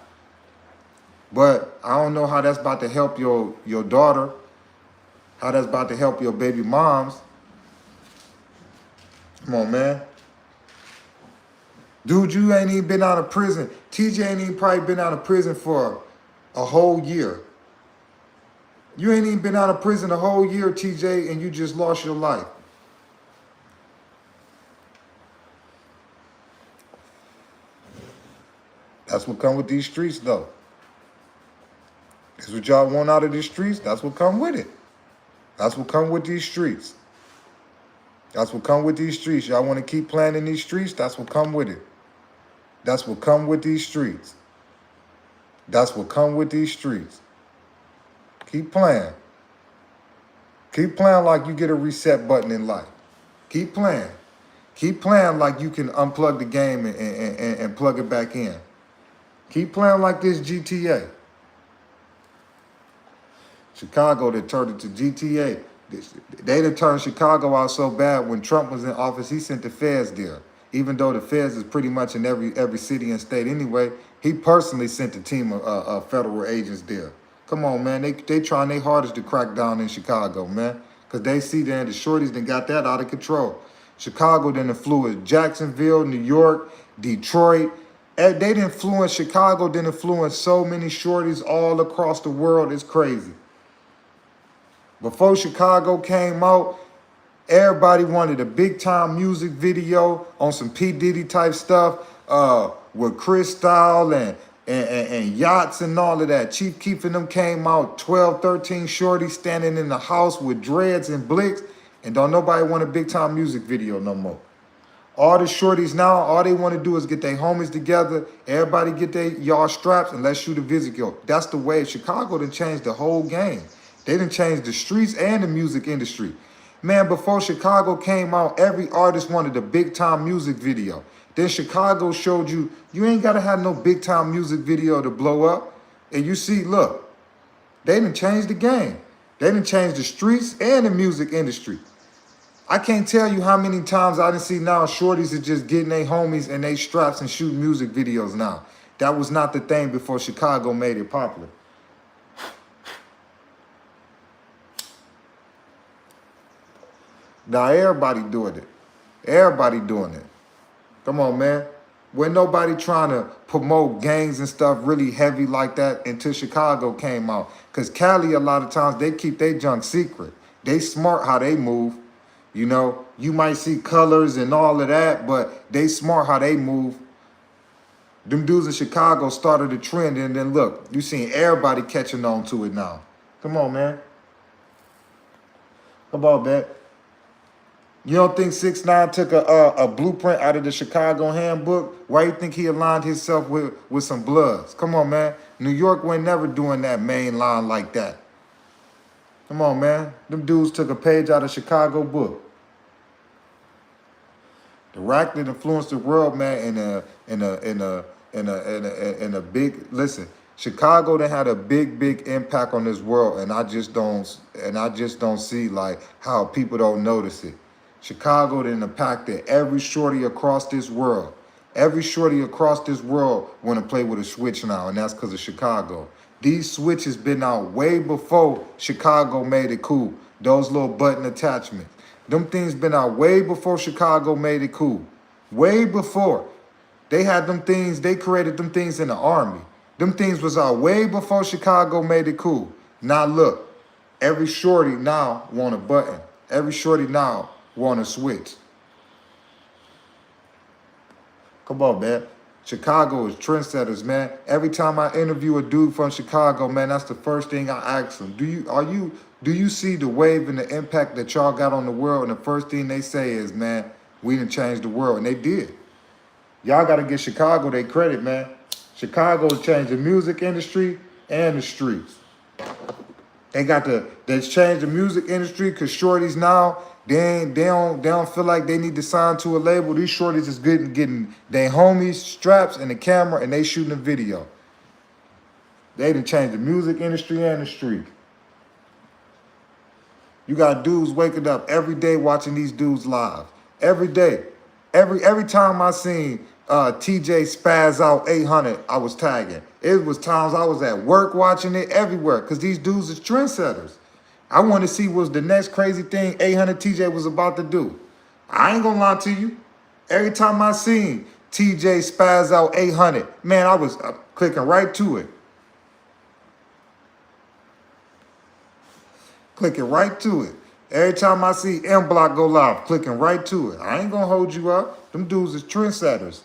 But I don't know how that's about to help your daughter, how that's about to help your baby moms. Come on, man. Dude, you ain't even been out of prison. TJ ain't even probably been out of prison for a whole year. You ain't even been out of prison a whole year, TJ, and you just lost your life. That's what come with these streets, though. That's what y'all want out of these streets. That's what come with it. That's what come with these streets. That's what come with these streets. Y'all want to keep playing in these streets? That's what come with it. That's what come with these streets. That's what come with these streets. Keep playing. Keep playing like you get a reset button in life. Keep playing. Keep playing like you can unplug the game and plug it back in. Keep playing like this GTA. Chicago, they turned it to GTA. They done turned Chicago out so bad when Trump was in office, he sent the feds there. Even though the feds is pretty much in every city and state anyway, he personally sent a team of federal agents there. Come on, man. They trying their hardest to crack down in Chicago, man. Because they see that the shorties done got that out of control. Chicago done influenced Jacksonville, New York, Detroit. They done influenced Chicago, done influenced so many shorties all across the world. It's crazy. Before Chicago came out, everybody wanted a big-time music video on some P. Diddy type stuff with Chris Style and yachts and all of that. Chief Keef and them came out, 12, 13 shorties standing in the house with dreads and blicks, and don't nobody want a big-time music video no more. All the shorties now, all they want to do is get their homies together, everybody get their y'all straps, and let's shoot a video. That's the way. Chicago done changed the whole game. They done changed the streets and the music industry. Man, before Chicago came out, every artist wanted a big-time music video. Then Chicago showed you, you ain't got to have no big-time music video to blow up. And you see, look, they done changed the game. They done changed the streets and the music industry. I can't tell you how many times I done see now shorties are just getting their homies and they straps and shooting music videos now. That was not the thing before Chicago made it popular. Now everybody doing it. Everybody doing it. Come on, man. When nobody trying to promote gangs and stuff really heavy like that until Chicago came out. Because Cali, a lot of times, they keep their junk secret. They smart how they move. You know, you might see colors and all of that, but they smart how they move. Them dudes in Chicago started a trend, and then look, you seen everybody catching on to it now. Come on, man. Come on, man. You don't think 6ix9ine took a blueprint out of the Chicago handbook? Why you think he aligned himself with some Bloods? Come on, man. New York wasn't never doing that main line like that. Come on, man. Them dudes took a page out of Chicago book. The rack that influenced the world, man, in a big, listen, Chicago done had a big impact on this world, and I just don't see like how people don't notice it. Chicago done impacted every shorty across this world. Every shorty across this world want to play with a switch now, and that's because of Chicago. These switches been out way before Chicago made it cool. Those little button attachments. Them things been out way before Chicago made it cool. Way before. They had them things, they created them things in the army. Them things was out way before Chicago made it cool. Now look, every shorty now want a button. Every shorty now want a switch. Come on, man. Chicago is trendsetters, man. Every time I interview a dude from Chicago, man, that's the first thing I ask them. Do you see the wave and the impact that y'all got on the world? And the first thing they say is, man, we done changed the world. And they did. Y'all got to give Chicago their credit, man. Chicago changed the music industry and the streets. They changed the music industry because shorties now, they don't feel like they need to sign to a label. These shorties is getting their homies straps and the camera, and they shooting a video. They done changed the music industry and the street. You got dudes waking up every day watching these dudes live. Every day. Every time I seen TJ spaz out 800, I was tagging. It was times I was at work watching it everywhere because these dudes is trendsetters. I want to see what's the next crazy thing 800 TJ was about to do. I ain't gonna lie to you. Every time I seen TJ spaz out 800, man, I was clicking right to it. Clicking right to it. Every time I see M Block go live, clicking right to it. I ain't gonna hold you up. Them dudes is trendsetters.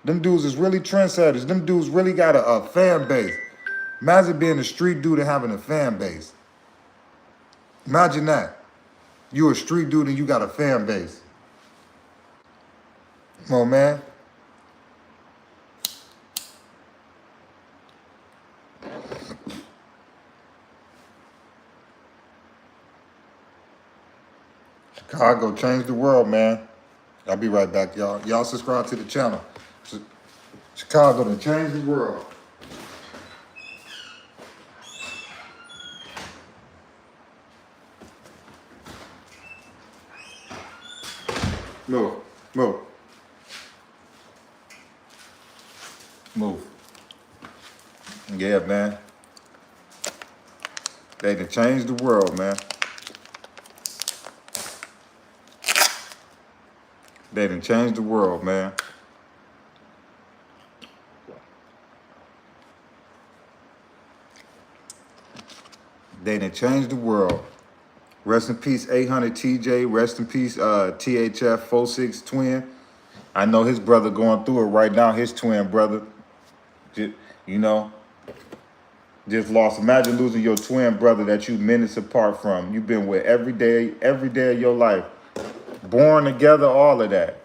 Them dudes is really trendsetters. Them dudes really got a fan base. Imagine being a street dude and having a fan base. Imagine that. You a street dude and you got a fan base. Come on, man. Chicago changed the world, man. I'll be right back, y'all. Y'all subscribe to the channel. Chicago done changed the world. Move. Yeah, man. They done changed the world, man. They done changed the world, man. They done changed the world. Rest in peace, 800 TJ. Rest in peace, THF46 twin. I know his brother going through it right now. His twin brother, just lost. Imagine losing your twin brother that you minutes apart from. You've been with every day of your life. Born together, all of that.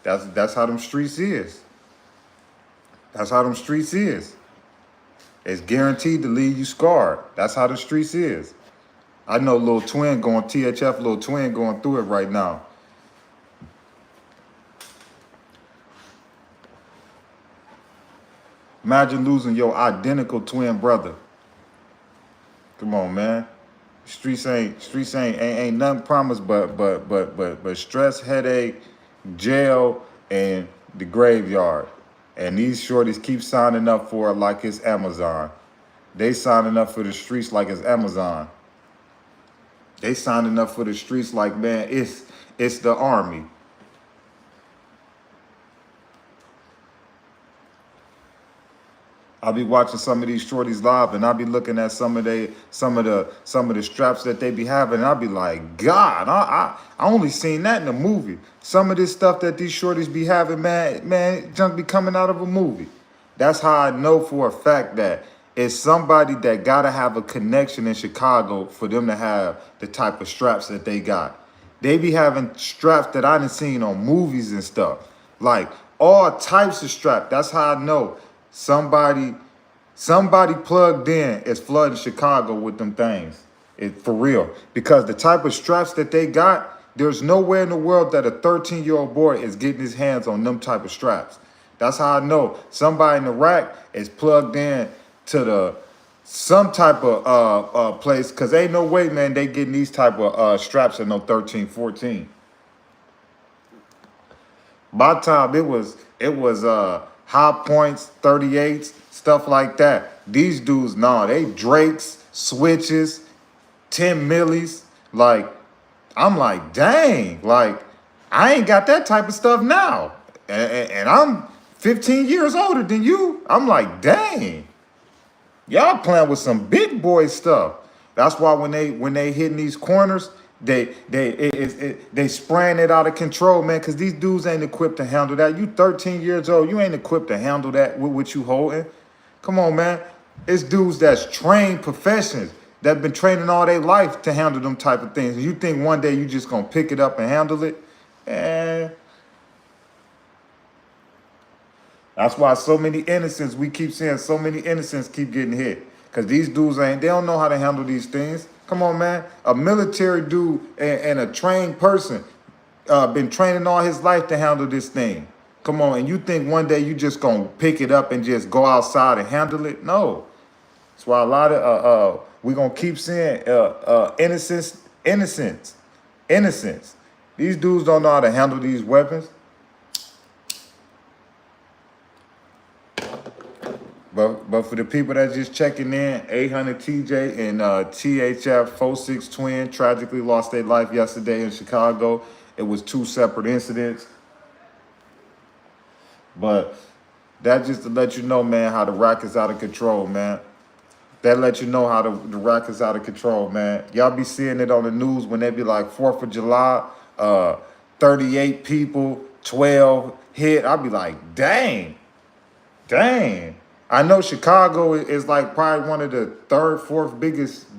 That's how them streets is. That's how them streets is. It's guaranteed to leave you scarred. That's how the streets is. I know THF little twin going through it right now. Imagine losing your identical twin brother. Come on, man. Streets ain't nothing promised but stress, headache, jail, and the graveyard. And these shorties keep signing up for it like it's Amazon. They signing up for the streets like it's Amazon. They signing up for the streets like, man, it's the army. I'll be watching some of these shorties live, and I'll be looking at some of the straps that they be having, and I'll be like, God, I only seen that in a movie. Some of this stuff that these shorties be having, man, junk be coming out of a movie. That's how I know for a fact that it's somebody that gotta have a connection in Chicago for them to have the type of straps that they got. They be having straps that I done seen on movies and stuff. Like all types of straps. That's how I know somebody plugged in is flooding Chicago with them things. For real. Because the type of straps that they got, there's nowhere in the world that a 13-year-old boy is getting his hands on them type of straps. That's how I know somebody in the rack is plugged in to some type of place, because ain't no way, man, they getting these type of straps at no 13, 14. My time, it was high points, 38s, stuff like that. These dudes, nah, they Drakes, switches, 10 millis. Like, I'm like, dang, like, I ain't got that type of stuff now. And I'm 15 years older than you. I'm like, dang, y'all playing with some big boy stuff. That's why when they hitting these corners, they spraying it out of control, man, because these dudes ain't equipped to handle that. You 13 years old, you ain't equipped to handle that with what you holding. Come on, man. It's dudes that's trained professionals that been training all their life to handle them type of things. And you think one day you just gonna pick it up and handle it? And that's why so many innocents, we keep seeing so many innocents keep getting hit. Because these dudes they don't know how to handle these things. Come on, man. A military dude and a trained person been training all his life to handle this thing. Come on, and you think one day you just gonna pick it up and just go outside and handle it? No. That's why a lot of we gonna keep seeing innocents. These dudes don't know how to handle these weapons. But for the people that just checking in, 800 TJ and THF46 twin tragically lost their life yesterday in Chicago. It was 2 separate incidents. But that just to let you know, man, how the rack is out of control, man. That let you know how the rack is out of control, man. Y'all be seeing it on the news when they be like 4th of July, 38 people, 12 hit. I'll be like, dang. I know Chicago is like probably one of the 3rd, 4th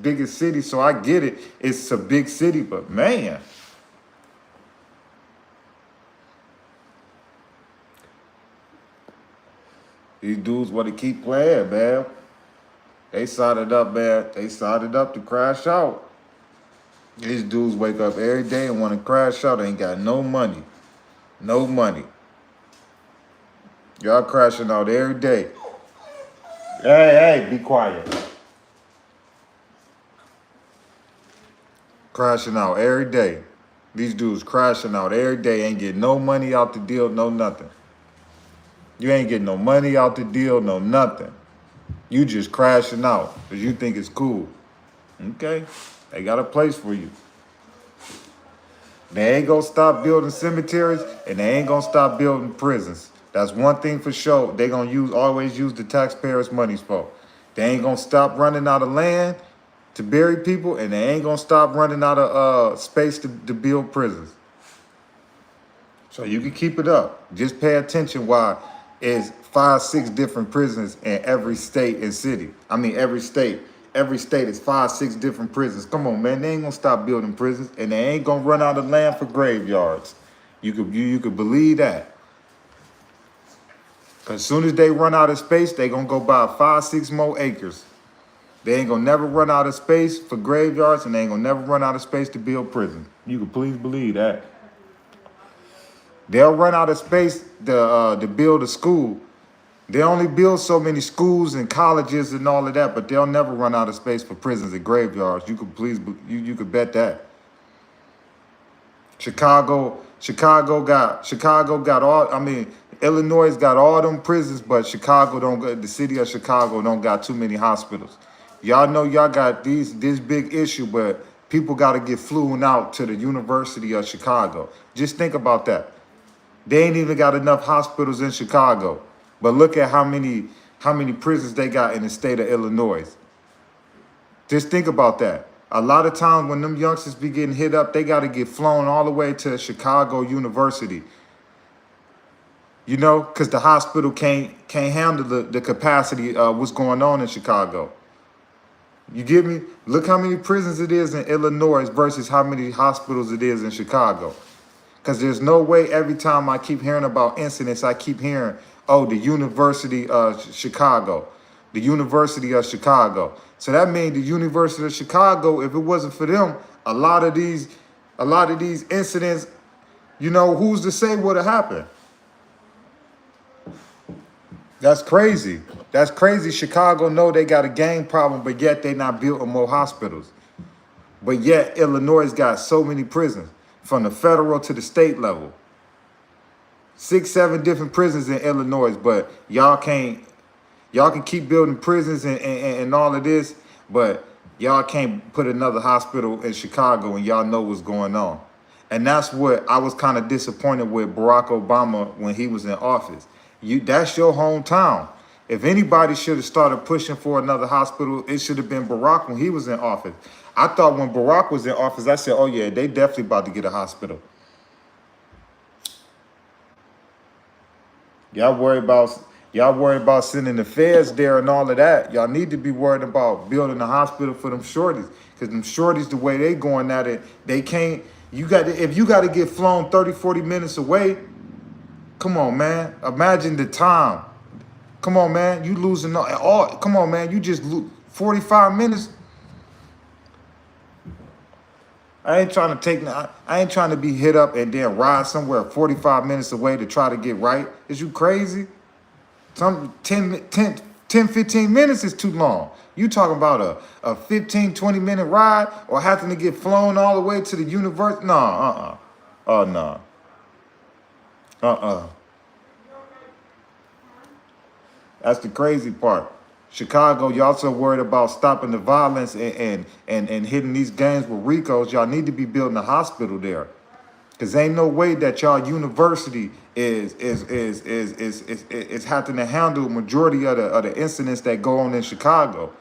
biggest cities, so I get it. It's a big city, but man. These dudes want to keep playing, man. They sided up, man. They sided up to crash out. These dudes wake up every day and want to crash out. They ain't got no money. No money. Y'all crashing out every day. Hey, be quiet. Crashing out every day. These dudes crashing out every day. Ain't getting no money out the deal, no nothing. You ain't getting no money out the deal, no nothing. You just crashing out because you think it's cool. Okay? They got a place for you. They ain't gonna stop building cemeteries and they ain't gonna stop building prisons. That's one thing for sure. They gonna always use the taxpayers' money for. They ain't gonna stop running out of land to bury people, and they ain't gonna stop running out of space to build prisons. So you can keep it up. Just pay attention why it's 5, 6 different prisons in every state and city. I mean, every state. Every state is 5, 6 different prisons. Come on, man. They ain't gonna stop building prisons, and they ain't gonna run out of land for graveyards. You could believe that. Because as soon as they run out of space, they going to go buy 5, 6 more acres. They ain't going to never run out of space for graveyards, and they ain't going to never run out of space to build prisons. You can please believe that. They'll run out of space to build a school. They only build so many schools and colleges and all of that, but they'll never run out of space for prisons and graveyards. You could bet that. Chicago got all, I mean, Illinois got all them prisons, but Chicago don't got, the city of Chicago don't got too many hospitals. Y'all know y'all got this big issue, but people got to get flown out to the University of Chicago. Just think about that. They ain't even got enough hospitals in Chicago. But look at how many prisons they got in the state of Illinois. Just think about that. A lot of times when them youngsters be getting hit up, they got to get flown all the way to Chicago University. You know, because the hospital can't handle the capacity of what's going on in Chicago. You get me? Look how many prisons it is in Illinois versus how many hospitals it is in Chicago. Because there's no way every time I keep hearing about incidents, I keep hearing, oh, the University of Chicago. The University of Chicago. So that means the University of Chicago, if it wasn't for them, a lot of these incidents, you know, who's to say would have happened? That's crazy. That's crazy. Chicago know they got a gang problem, but yet they not building more hospitals. But yet Illinois got so many prisons, from the federal to the state level. 6, 7 different prisons in Illinois, but y'all can keep building prisons and all of this, but y'all can't put another hospital in Chicago, and y'all know what's going on. And that's what I was kind of disappointed with Barack Obama when he was in office. That's your hometown. If anybody should have started pushing for another hospital, it should have been Barack when he was in office. I thought when Barack was in office, I said, oh yeah, they definitely about to get a hospital. Y'all worry about sending the feds there and all of that. Y'all need to be worried about building a hospital for them shorties. Because them shorties, the way they going at it, they can't, if you got to get flown 30, 40 minutes away, come on, man. Imagine the time. Come on, man. You losing all. Come on, man. You just lose 45 minutes. I ain't trying to be hit up and then ride somewhere 45 minutes away to try to get right. Is you crazy? 10, 15 minutes is too long. You talking about a 15, 20 minute ride or having to get flown all the way to the university? Nah, Oh, no. That's the crazy part. Chicago, y'all so worried about stopping the violence and hitting these gangs with RICOs. Y'all need to be building a hospital there. Cause ain't no way that y'all university is having to handle majority of the incidents that go on in Chicago.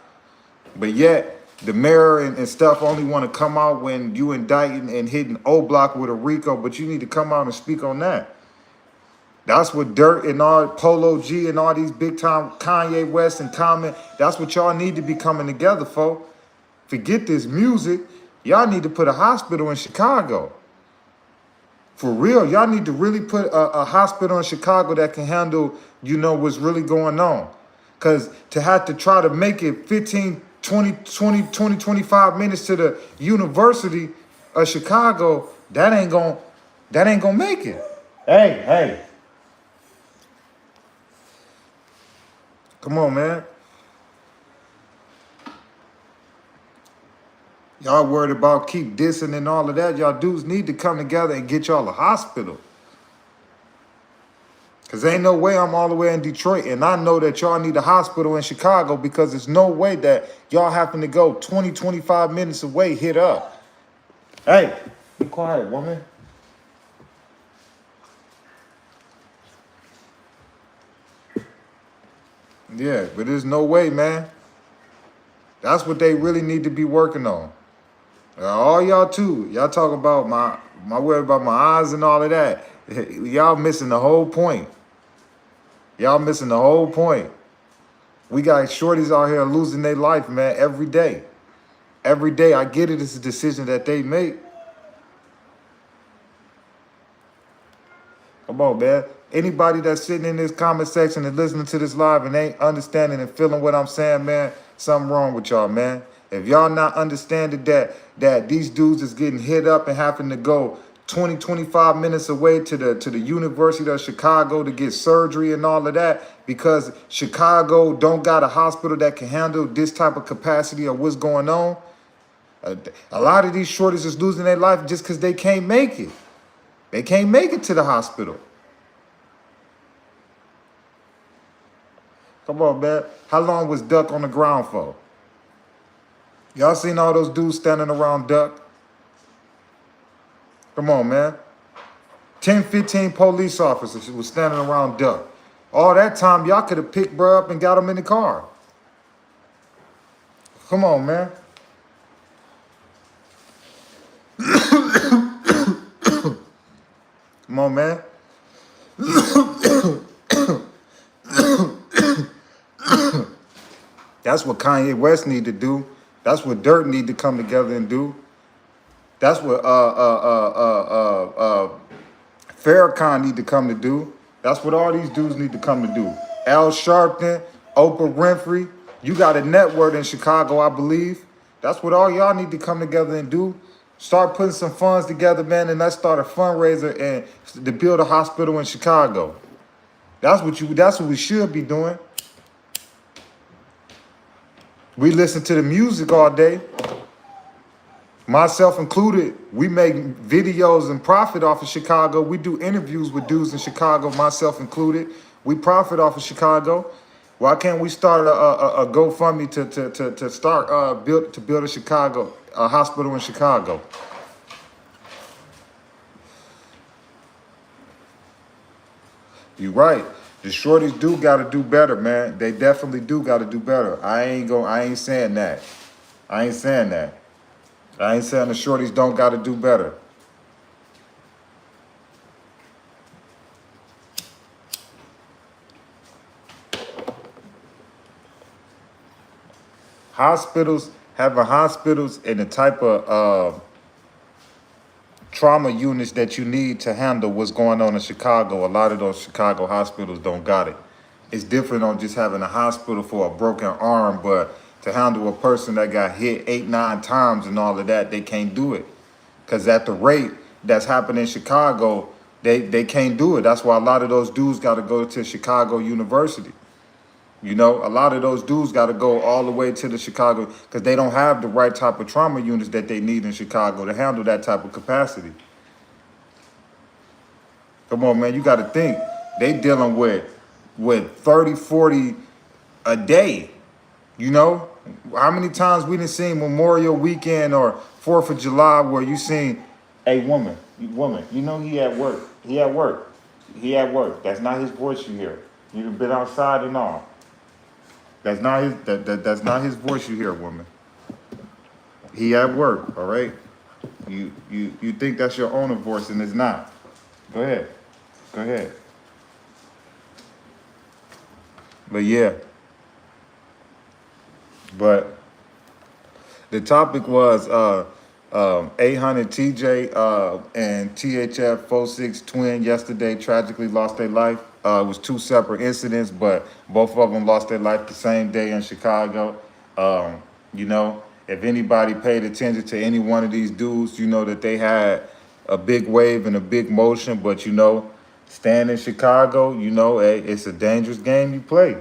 But yet the mayor and stuff only want to come out when you indicting and hitting O Block with a RICO, but you need to come out and speak on that. That's what Dirt and all Polo G and all these big time Kanye West and Common, that's what y'all need to be coming together for. Forget this music. Y'all need to put a hospital in Chicago. For real, y'all need to really put a hospital in Chicago that can handle, you know, what's really going on. Because to have to try to make it 15, 20, 25 minutes to the University of Chicago, that ain't gonna make it. Hey. Come on, man. Y'all worried about keep dissing and all of that. Y'all dudes need to come together and get y'all a hospital. Because ain't no way I'm all the way in Detroit, and I know that y'all need a hospital in Chicago because there's no way that y'all happen to go 20, 25 minutes away, hit up. Hey, be quiet, woman. Yeah, but there's no way, man. That's what they really need to be working on. All y'all too. Y'all talking about my worry about my eyes and all of that. Y'all missing the whole point. Y'all missing the whole point. We got shorties out here losing their life, man, every day. Every day. I get it. It's a decision that they make. Come on, man. Anybody that's sitting in this comment section and listening to this live and ain't understanding and feeling what I'm saying, man, something wrong with y'all, man. If y'all not understanding that these dudes is getting hit up and having to go 20, 25 minutes away to the University of Chicago to get surgery and all of that because Chicago don't got a hospital that can handle this type of capacity of what's going on. A lot of these shorties is losing their life just because they can't make it. They can't make it to the hospital. Come on, man. How long was Duck on the ground for? Y'all seen all those dudes standing around Duck? Come on, man. 10, 15 police officers was standing around Duck. All that time, y'all could have picked bro up and got him in the car. Come on, man. Come on, man. That's what Kanye West need to do. That's what Dirt need to come together and do. That's what Farrakhan need to come to do. That's what all these dudes need to come to do. Al Sharpton, Oprah Winfrey. You got a network in Chicago, I believe. That's what all y'all need to come together and do. Start putting some funds together, man, and let's start a fundraiser and to build a hospital in Chicago. That's what we should be doing. We listen to the music all day. Myself included, we make videos and profit off of Chicago. We do interviews with dudes in Chicago, myself included. We profit off of Chicago. Why can't we start a GoFundMe to start build a hospital in Chicago? You're right. The shorties do got to do better, man. They definitely do got to do better. I ain't saying that. I ain't saying that. I ain't saying the shorties don't got to do better. Having hospitals and the type of trauma units that you need to handle what's going on in Chicago. A lot of those Chicago hospitals don't got it. It's different on just having a hospital for a broken arm, but to handle a person that got hit 8, 9 times and all of that, they can't do it. Because at the rate that's happening in Chicago, they can't do it. That's why a lot of those dudes got to go to Chicago University. You know, a lot of those dudes got to go all the way to the Chicago because they don't have the right type of trauma units that they need in Chicago to handle that type of capacity. Come on, man, you got to think. They dealing with 30, 40 a day. You know, how many times we done seen Memorial Weekend or 4th of July where you seen a woman, you know he at work. He at work. That's not his voice you hear. You've been outside and all. That's not his that's not his voice you hear, woman. He at work, all right? You think that's your owner voice and it's not. Go ahead. But yeah. But the topic was 800 TJ and THF46 twin yesterday tragically lost their life. It was 2 separate incidents, but both of them lost their life the same day in Chicago. You know, if anybody paid attention to any one of these dudes, you know that they had a big wave and a big motion. But, you know, staying in Chicago, you know, it's a dangerous game you play.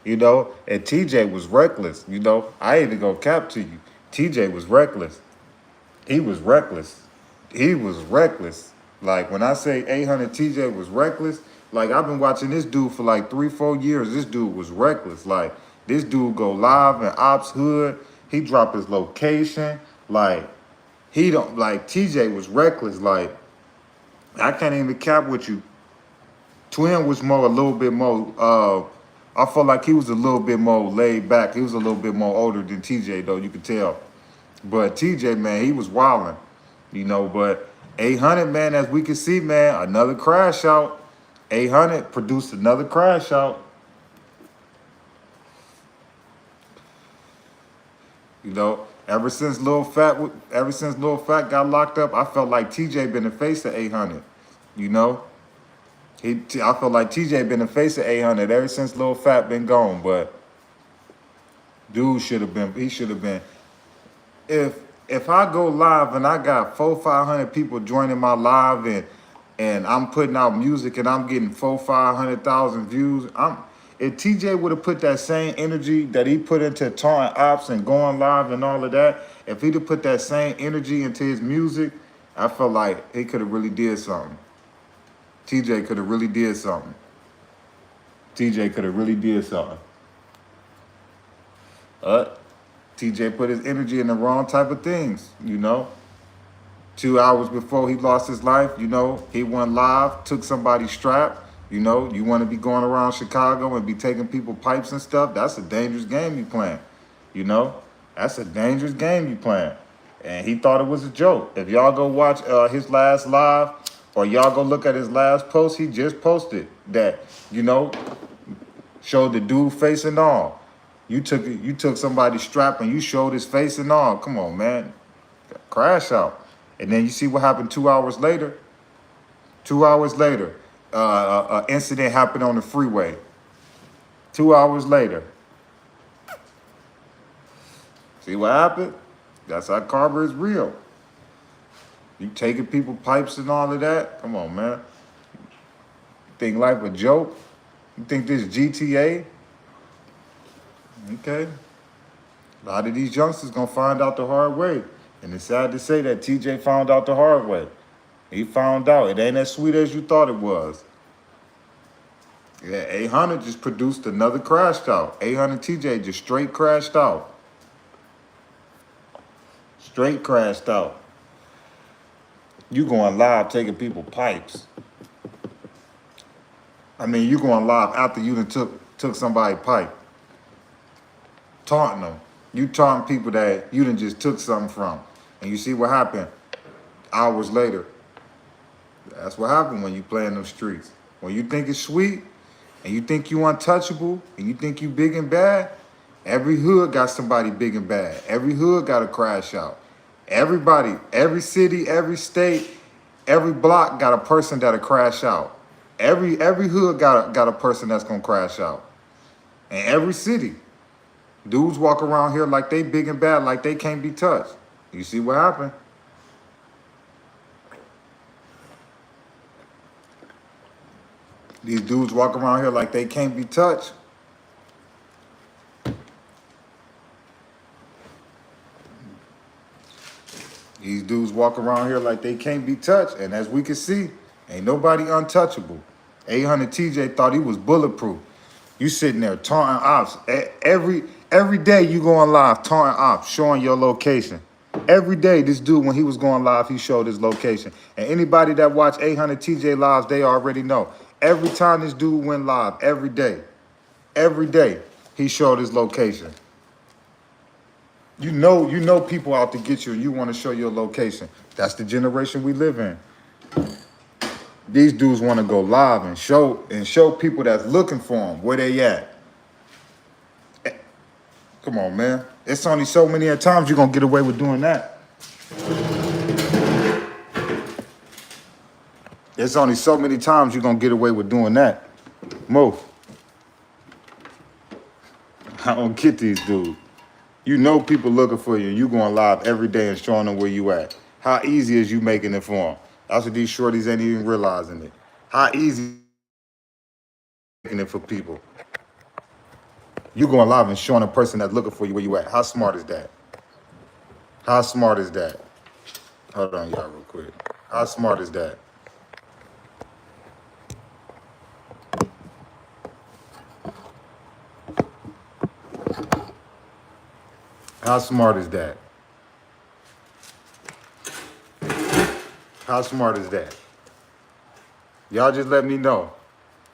You know, and TJ was reckless. You know, I ain't even gonna cap to you. TJ was reckless. He was reckless. Like, when I say 800 TJ was reckless, like, I've been watching this dude for like 3, 4 years. This dude was reckless. Like, this dude go live in Ops Hood. He drop his location. Like, he don't, like, TJ was reckless. Like, I can't even cap with you. Twin was a little bit more, I felt like he was a little bit more laid back. He was a little bit more older than TJ, though, you could tell. But TJ, man, he was wilding, you know. But 800, man, as we can see, man, another crash out. 800 produced another crash out. You know, ever since Lil Fat got locked up, I felt like TJ been the face of 800, you know. I felt like TJ been the face of 800 ever since Lil Fat been gone, but dude should have been. If I go live and I got 400-500 people joining my live and I'm putting out music and I'm getting 400,000-500,000 views, if TJ would have put that same energy that he put into taunting ops and going live and all of that, if he'd have put that same energy into his music, I felt like he could have really did something. TJ could have really did something. TJ could have really did something. TJ put his energy in the wrong type of things, 2 hours before he lost his life, he went live, took somebody's strap. You want to be going around Chicago and be taking people pipes and stuff. That's a dangerous game you playing. That's a dangerous game you playing. And he thought it was a joke. If y'all go watch his last live or y'all go look at his last post, he just posted that, showed the dude face and all. You took somebody's strap and you showed his face and all. Come on, man. Crash out. And then you see what happened 2 hours later. 2 hours later, an incident happened on the freeway. 2 hours later. See what happened? That's how karma is real. You taking people pipes and all of that? Come on, man. You think life a joke? You think this GTA? Okay. A lot of these youngsters gonna find out the hard way. And it's sad to say that TJ found out the hard way. He found out it ain't as sweet as you thought it was. Yeah, 800 just produced another crashed out. 800 TJ just straight crashed out. Straight crashed out. You going live taking people pipes. I mean, you going live after you done took somebody pipe. Taunting them. You taunting people that you done just took something from. And you see what happened hours later. That's what happened when you play in them streets. When you think it's sweet and you think you untouchable and you think you big and bad, every hood got somebody big and bad. Every hood got a crash out. Everybody, every city, every state, every block got a person that'll crash out. Every hood got a person that's gonna crash out. And every city. Dudes walk around here like they big and bad, like they can't be touched. You see what happened? These dudes walk around here like they can't be touched. These dudes walk around here like they can't be touched. And as we can see, ain't nobody untouchable. 800 TJ thought he was bulletproof. You sitting there taunting ops. Every day you going live taunting ops, showing your location. Every day this dude, when he was going live, he showed his location. And anybody that watch 800 TJ lives, they already know. Every time this dude went live, every day, he showed his location. You know people out to get you and you want to show your location. That's the generation we live in. These dudes want to go live and show people that's looking for them where they at. Come on, man. It's only so many times you're going to get away with doing that. It's only so many times you're going to get away with doing that. Mo. I don't get these dudes. You know people looking for you and you going live every day and showing them where you at. How easy is you making it for them? That's what these shorties ain't even realizing it. How easy making it for people. You going live and showing a person that's looking for you where you at. How smart is that? How smart is that? Hold on, y'all, real quick. How smart is that? How smart is that? How smart is that? Y'all just let me know.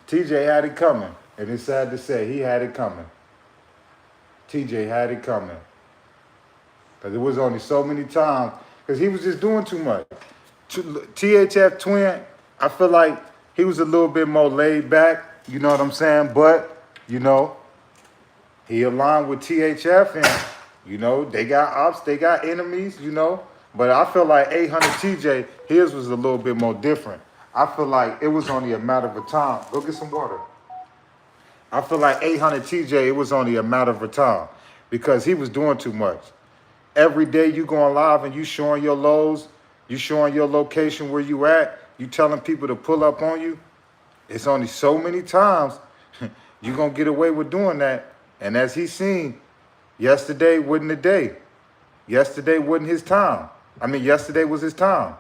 TJ had it coming. And it's sad to say, he had it coming. TJ had it coming. Because it was only so many times. Because he was just doing too much. THF Twin, I feel like he was a little bit more laid back. You know what I'm saying? But, he aligned with THF and, they got ops, they got enemies, But I feel like 800 TJ, his was a little bit more different. I feel like it was only a matter of time. Go get some water. I feel like 800 TJ, it was only a matter of time because he was doing too much. Every day you going live and you showing your lows, you showing your location where you at, you telling people to pull up on you. It's only so many times you're going to get away with doing that. And as he seen, yesterday wasn't the day. Yesterday wasn't his time. Yesterday was his time.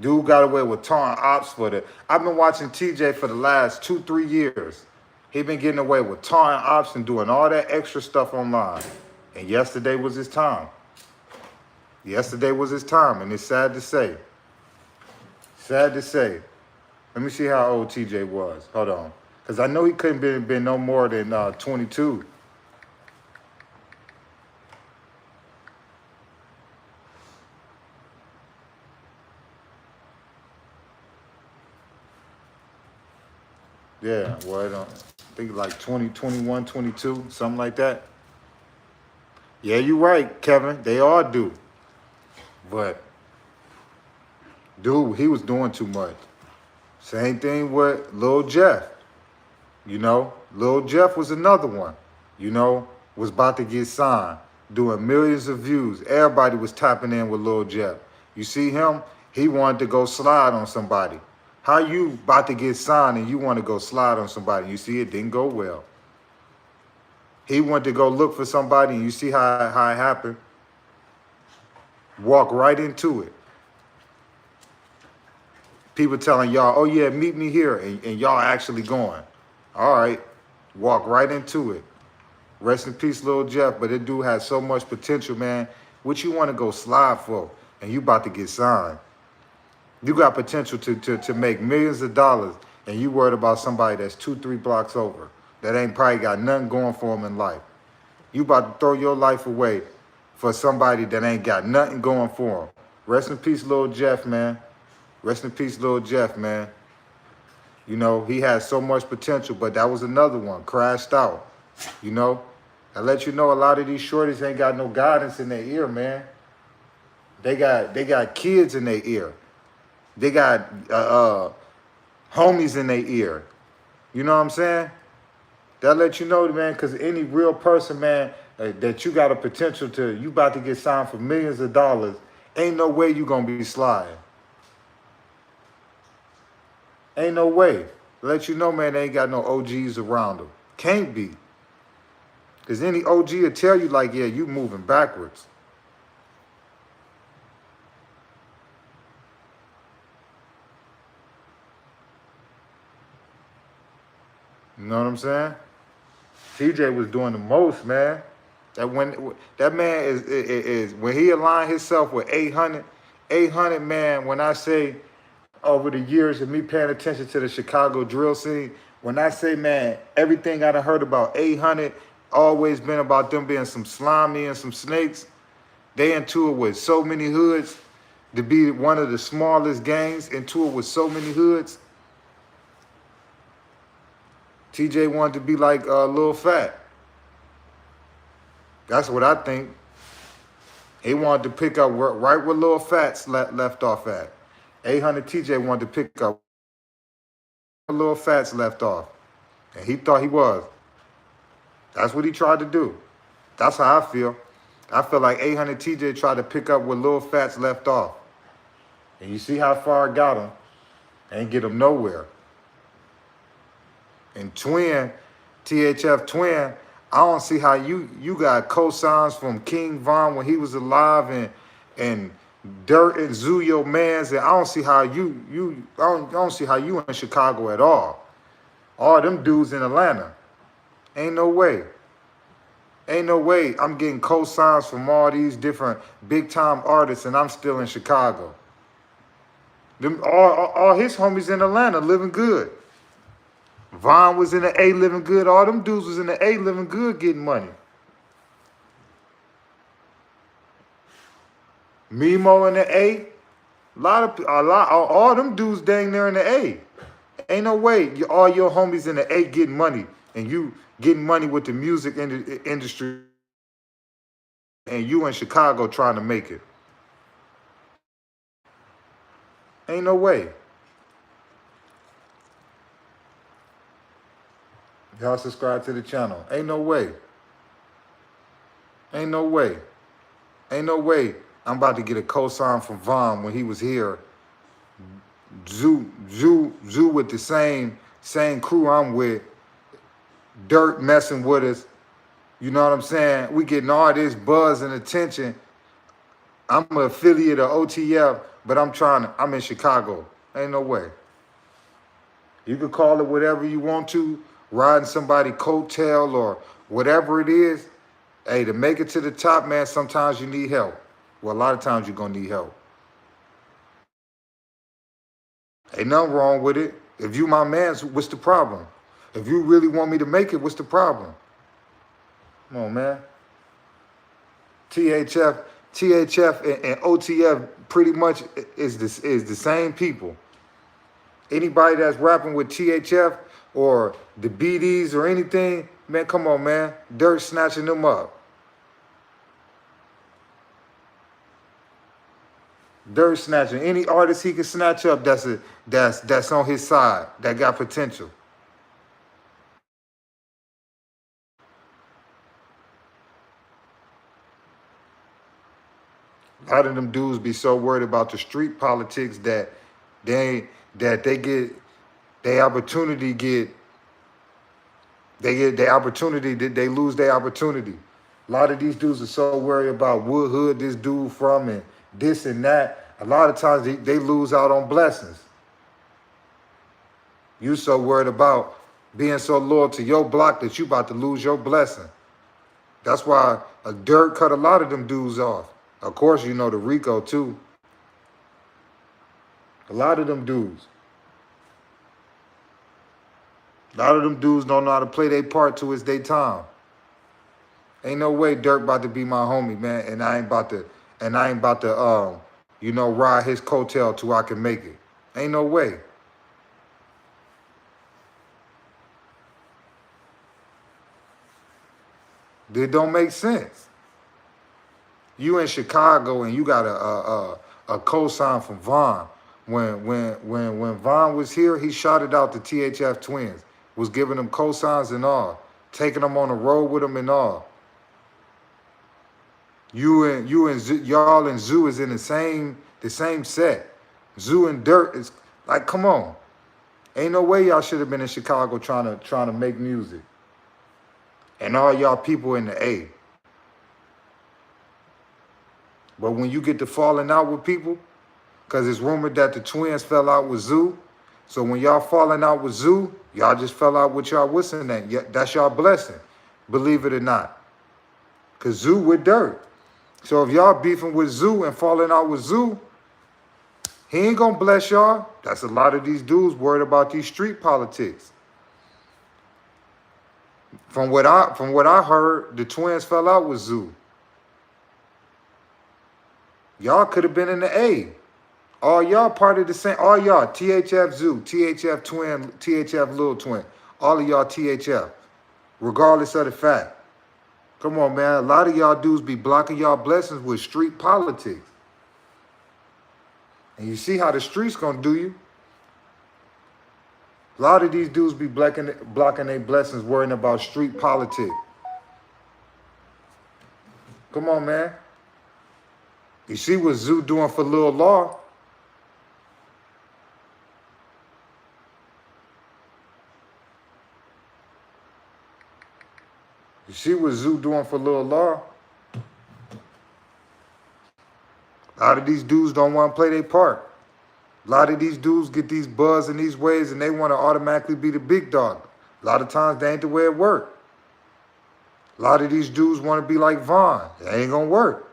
Dude got away with towing ops for the. I've been watching TJ for the last 2, 3 years. He been getting away with towing ops and doing all that extra stuff online. And yesterday was his time. Yesterday was his time, and it's sad to say. Sad to say. Let me see how old TJ was. Hold on. Because I know he couldn't been no more than 22. Yeah, well, I think like 20, 21, 22, something like that. Yeah, you're right, Kevin. They all do. But, dude, he was doing too much. Same thing with Lil Jeff. You know, Lil Jeff was another one. You know, was about to get signed, doing millions of views. Everybody was tapping in with Lil Jeff. You see him? He wanted to go slide on somebody. How you about to get signed and you want to go slide on somebody? You see, it didn't go well. He went to go look for somebody, and you see how it happened. Walk right into it. People telling y'all, oh yeah, meet me here, and y'all actually going. All right, walk right into it. Rest in peace, Lil Jeff, but that dude has so much potential, man. What you want to go slide for, and you about to get signed. You got potential to make millions of dollars, and you worried about somebody that's 2, 3 blocks over, that ain't probably got nothing going for him in life. You about to throw your life away for somebody that ain't got nothing going for him. Rest in peace, Lil Jeff, man. Rest in peace, Lil Jeff, man. You know, he had so much potential, but that was another one, crashed out. You know, I let you know a lot of these shorties ain't got no guidance in their ear, man. They got kids in their ear. They got homies in their ear. You know what I'm saying? That let you know, man, because any real person, man, that you got a potential to, you about to get signed for millions of dollars, ain't no way you gonna be sliding. Ain't no way. Let you know, man, they ain't got no OGs around them. Can't be. Because any OG will tell you, like, yeah, you moving backwards. You know what I'm saying? TJ was doing the most, man. That man is when he aligned himself with 800, man, when I say over the years of me paying attention to the Chicago drill scene, when I say, man, everything I done heard about 800 always been about them being some slimy and some snakes. They into it with so many hoods to be one of the smallest gangs, into it with so many hoods. TJ wanted to be like Lil Fat. That's what I think. He wanted to pick up right where Lil Fat's left off at. 800 TJ wanted to pick up where Lil Fat's left off. And he thought he was. That's what he tried to do. That's how I feel. I feel like 800 TJ tried to pick up where Lil Fat's left off. And you see how far it got him. Ain't get him nowhere. And Twin, THF Twin, I don't see how you got cosigns from King Von when he was alive and Dirt and Zuyo Mans, and I don't see how I don't see how you in Chicago at all. All them dudes in Atlanta. Ain't no way. Ain't no way I'm getting cosigns from all these different big time artists and I'm still in Chicago. Them all his homies in Atlanta living good. Von was in the A living good. All them dudes was in the A living good getting money. Mimo in the A. All them dudes dang near in the A. Ain't no way all your homies in the A getting money and you getting money with the music industry and you in Chicago trying to make it. Ain't no way. Y'all subscribe to the channel. Ain't no way. Ain't no way. Ain't no way I'm about to get a cosign from Von when he was here. Zoo with the same crew I'm with. Dirt messing with us. You know what I'm saying? We getting all this buzz and attention. I'm an affiliate of OTF, but I'm in Chicago. Ain't no way. You could call it whatever you want to, riding somebody coattail or whatever it is. Hey, to make it to the top, man, sometimes you need help. Well, a lot of times you're gonna need help. Ain't nothing wrong with it. If you my man, what's the problem? If you really want me to make it, what's the problem? Come on, man. THF, THF, and OTF pretty much is the same people. Anybody that's rapping with THF or the BDs or anything, man, come on, man. Dirt snatching them up. Dirt snatching. Any artist he can snatch up that's on his side, that got potential. A lot of them dudes be so worried about the street politics that they get their opportunity their opportunity, they lose their opportunity. A lot of these dudes are so worried about what hood this dude from and this and that. A lot of times they lose out on blessings. You so worried about being so loyal to your block that you about to lose your blessing. That's why a Dirt cut a lot of them dudes off. Of course, you know the Rico too. A lot of them dudes. A lot of them dudes don't know how to play their part till it's their time. Ain't no way Dirk about to be my homie, man, and I ain't about to ride his coattail till I can make it. Ain't no way. It don't make sense. You in Chicago and you got a cosign from Vaughn. When Vaughn was here, he shouted out the THF twins, was giving them cosigns and all, taking them on the road with them and all. Y'all and Zoo is in the same set. Zoo and Dirt is like, come on. Ain't no way y'all should have been in Chicago trying to make music. And all y'all people in the A. But when you get to falling out with people, because it's rumored that the twins fell out with Zoo. So when y'all falling out with Zoo, y'all just fell out with y'all whistling that. That's y'all blessing, believe it or not. Because Zoo with Dirt. So if y'all beefing with Zoo and falling out with Zoo, he ain't gonna bless y'all. That's a lot of these dudes worried about these street politics. From what I heard, the twins fell out with Zoo. Y'all could have been in the A. All y'all part of the same, all y'all, THF Zoo, THF Twin, THF Little Twin, all of y'all THF, regardless of the fact. Come on, man. A lot of y'all dudes be blocking y'all blessings with street politics. And you see how the streets gonna do you. A lot of these dudes be blocking their blessings worrying about street politics. Come on, man. You see what Zoo doing for Lil Law? You see what Zoo doing for Lil Law? A lot of these dudes don't want to play their part. A lot of these dudes get these buzz in these ways and they want to automatically be the big dog. A lot of times that ain't the way it works. A lot of these dudes want to be like Vaughn. It ain't going to work.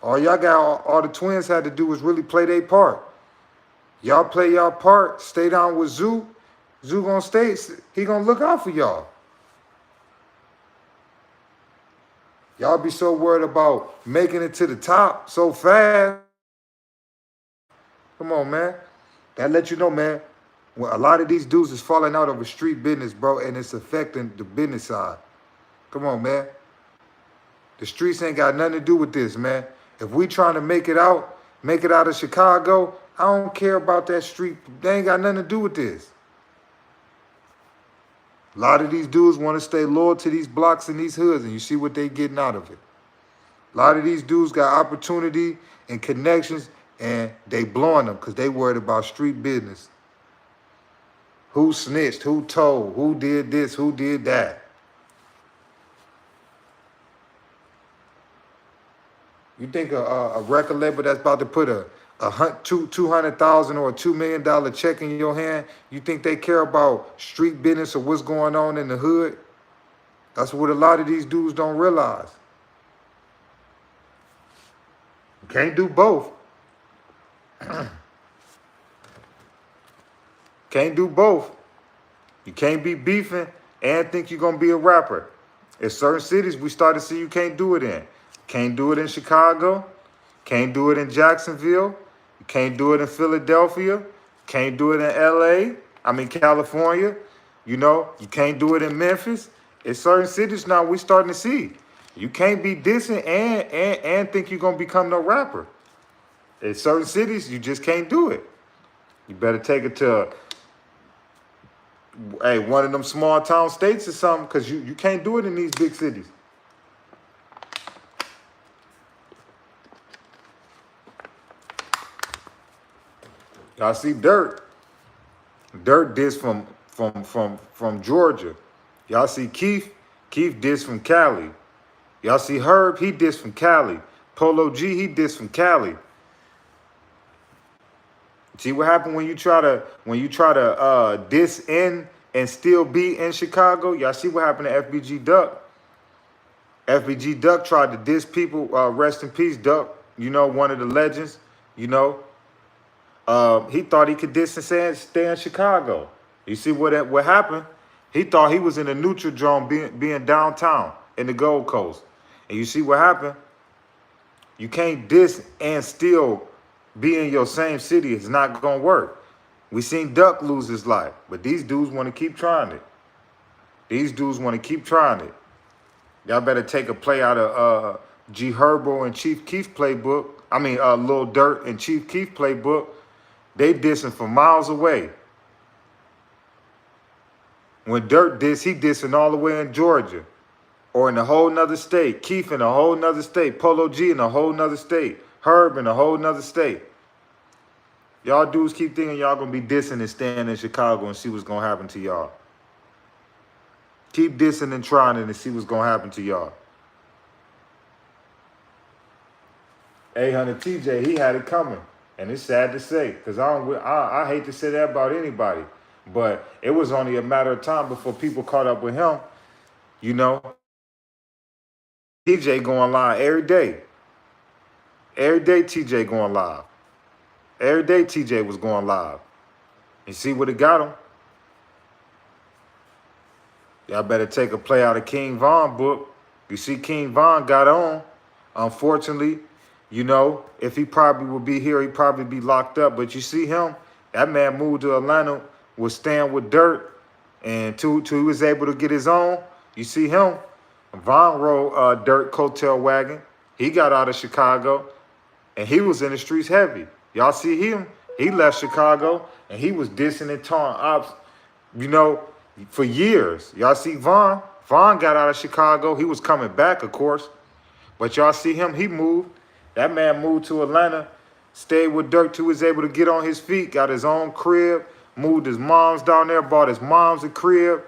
All y'all got, all the twins had to do was really play their part. Y'all play y'all part, stay down with Zoo. Zoo gonna stay, he gonna look out for y'all. Y'all be so worried about making it to the top so fast. Come on, man. That let you know, man, when a lot of these dudes is falling out over street business, bro, and it's affecting the business side. Come on, man. The streets ain't got nothing to do with this, man. If we trying to make it out of Chicago, I don't care about that street. They ain't got nothing to do with this. A lot of these dudes want to stay loyal to these blocks and these hoods, and you see what they getting out of it. A lot of these dudes got opportunity and connections, and they blowing them because they worried about street business. Who snitched, who told, who did this, who did that. You think a record label that's about to put a 200,000 or $2 million check in your hand, you think they care about street business or what's going on in the hood? That's what a lot of these dudes don't realize. You can't do both. Can't do both. You can't be beefing and think you're gonna be a rapper. In certain cities, we start to see you can't do it in. Can't do it in Chicago. Can't do it in Jacksonville. You can't do it in Philadelphia. Can't do it in LA. California. You know, you can't do it in Memphis. In certain cities now, we starting to see. You can't be dissing and think you're gonna become no rapper. In certain cities, you just can't do it. You better take it to one of them small town states or something, because you can't do it in these big cities. Y'all see Dirt. Dirt dissed from Georgia. Y'all see Keith. Keith dissed from Cali. Y'all see Herb, he dissed from Cali. Polo G, he dissed from Cali. See what happened when you try to diss in and still be in Chicago? Y'all see what happened to FBG Duck? FBG Duck tried to diss people. Rest in peace, Duck. You know, one of the legends. You know, he thought he could diss and stay in Chicago. You see what happened? He thought he was in a neutral zone, being downtown in the Gold Coast. And you see what happened? You can't diss and still be in your same city. It's not gonna work. We seen Duck lose his life, but these dudes want to keep trying it. These dudes want to keep trying it. Y'all better take a play out of G Herbo and Chief Keef playbook. Lil Dirt and Chief Keef playbook. They dissing from miles away. When Dirt diss, he dissing all the way in Georgia or in a whole nother state. Keef in a whole nother state. Polo G in a whole nother state. Herb in a whole nother state. Y'all dudes keep thinking y'all gonna be dissing and staying in Chicago and see what's gonna happen to y'all. Keep dissing and trying it and see what's gonna happen to y'all. 800 TJ, he had it coming. And it's sad to say, because I hate to say that about anybody. But it was only a matter of time before people caught up with him. You know, TJ going live every day. Every day TJ going live. Every day TJ was going live. You see what it got him? Y'all better take a play out of King Von book. You see King Von got on. Unfortunately, you know, if he probably would be here, he'd probably be locked up. But you see him, that man moved to Atlanta, was staying with Dirt, and till he was able to get his own. You see him, Von rode Dirt coattail wagon. He got out of Chicago, and he was in the streets heavy. Y'all see him? He left Chicago, and he was dissing and taunting ops, you know, for years. Y'all see Von? Von got out of Chicago. He was coming back, of course. But y'all see him? He moved. That man moved to Atlanta, stayed with Dirt till he was able to get on his feet, got his own crib, moved his mom's down there, bought his mom's a crib.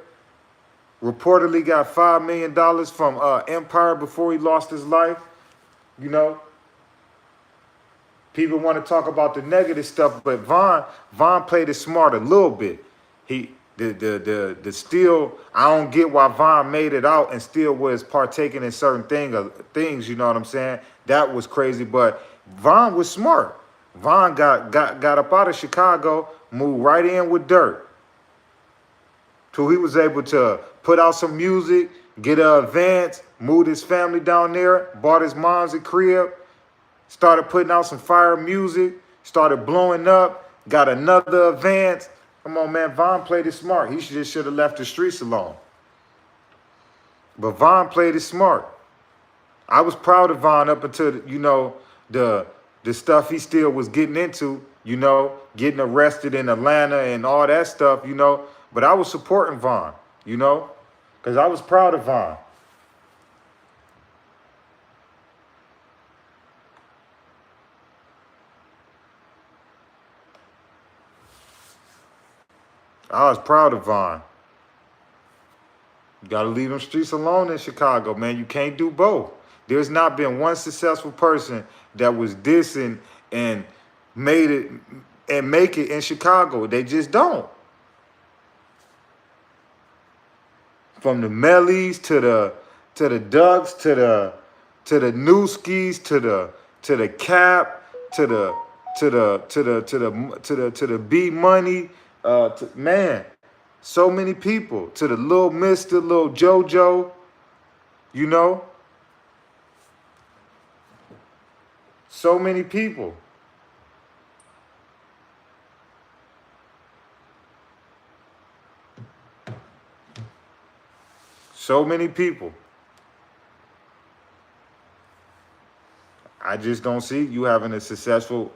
Reportedly got $5 million from Empire before he lost his life. You know, people want to talk about the negative stuff, but Von played it smart a little bit. The still, I don't get why Von made it out and still was partaking in certain things, you know what I'm saying? That was crazy, but Von was smart. Von got up out of Chicago, moved right in with Dirt. Till he was able to put out some music, get an advance, moved his family down there, bought his mom's a crib, started putting out some fire music, started blowing up, got another advance. Come on, man, Von played it smart. He should have left the streets alone. But Von played it smart. I was proud of Von up until, you know, the stuff he still was getting into, you know, getting arrested in Atlanta and all that stuff, you know. But I was supporting Von, you know, because I was proud of Von. I was proud of Von. You got to leave them streets alone in Chicago, man. You can't do both. There's not been one successful person that was dissing and made it and make it in Chicago. They just don't. From the Mellies to the Ducks to the Newskis to the Cap to the B Money, man, so many people, to the little Mister, little JoJo, you know, so many people. So many people. I just don't see you having a successful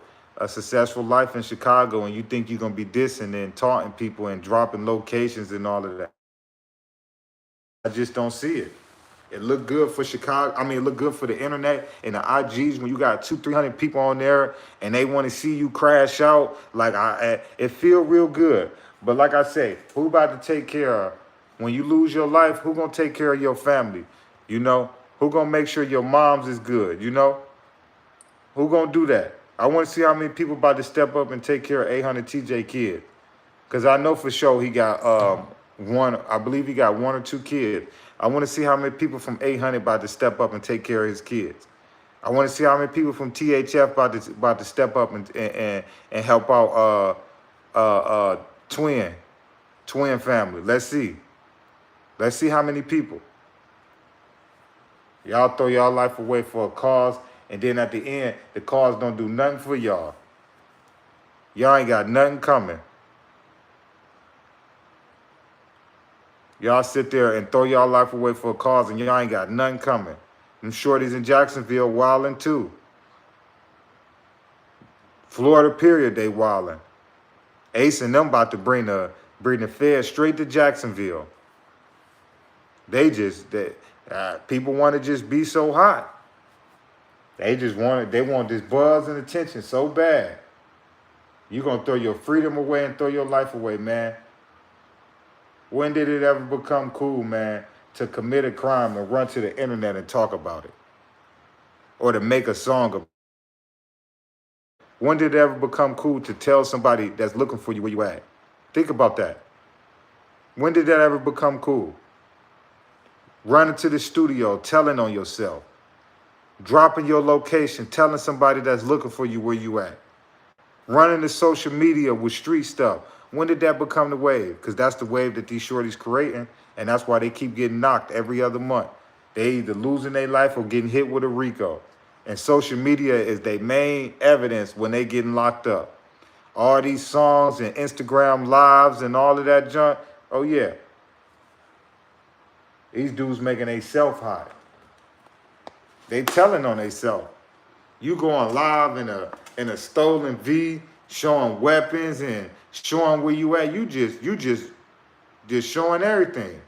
life in Chicago, and you think you're gonna be dissing and taunting people and dropping locations and all of that. I just don't see it. It looked good for Chicago. I mean, it looked good for the internet and the IGs when you got 200-300 people on there and they want to see you crash out. Like it feel real good. But like I say, who about to take care of when you lose your life? Who gonna take care of your family? You know, who gonna make sure your mom's is good? You know, who gonna do that? I want to see how many people about to step up and take care of 800 TJ kid, because I know for sure he got one. I believe he got 1 or 2 kids. I want to see how many people from 800 about to step up and take care of his kids. I want to see how many people from THF about to step up and help out twin family. Let's see. Let's see how many people. Y'all throw y'all life away for a cause, and then at the end, the cause don't do nothing for y'all. Y'all ain't got nothing coming. Y'all sit there and throw y'all life away for a cause, and y'all ain't got nothing coming. Them shorties in Jacksonville wilding too. Florida, period, they wilding. Ace and them about to bring the feds straight to Jacksonville. People want to just be so hot. They want this buzz and attention so bad. You gonna throw your freedom away and throw your life away, man. When did it ever become cool, man, to commit a crime and run to the internet and talk about it? Or to make a song about it? When did it ever become cool to tell somebody that's looking for you where you at? Think about that. When did that ever become cool? Running to the studio, telling on yourself. Dropping your location, telling somebody that's looking for you where you at. Running to social media with street stuff. When did that become the wave? Because that's the wave that these shorties creating, and that's why they keep getting knocked every other month. They either losing their life or getting hit with a RICO. And social media is their main evidence when they getting locked up. All these songs and Instagram lives and all of that junk, oh yeah. These dudes making they self hot. They telling on themselves. You going live in a stolen V, showing weapons and showing where you at. You just showing everything.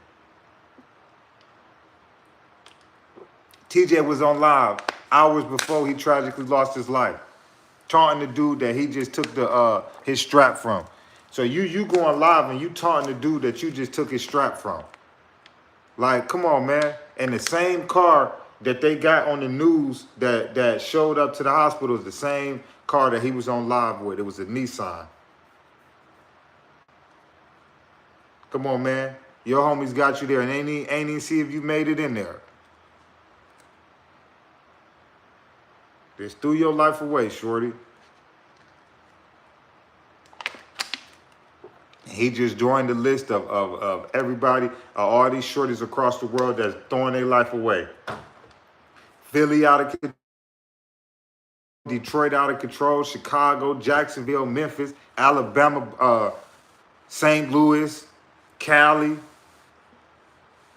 TJ was on live hours before he tragically lost his life, taunting the dude that he just took his strap from. So you going live and you taunting the dude that you just took his strap from. Like, come on, man. And the same car that they got on the news that showed up to the hospital is the same car that he was on live with. It was a Nissan. Come on, man. Your homies got you there and ain't even see if you made it in there. Just threw your life away, shorty. He just joined the list of everybody, all these shorties across the world that's throwing their life away. Philly out of control, Detroit out of control, Chicago, Jacksonville, Memphis, Alabama, St. Louis, Cali.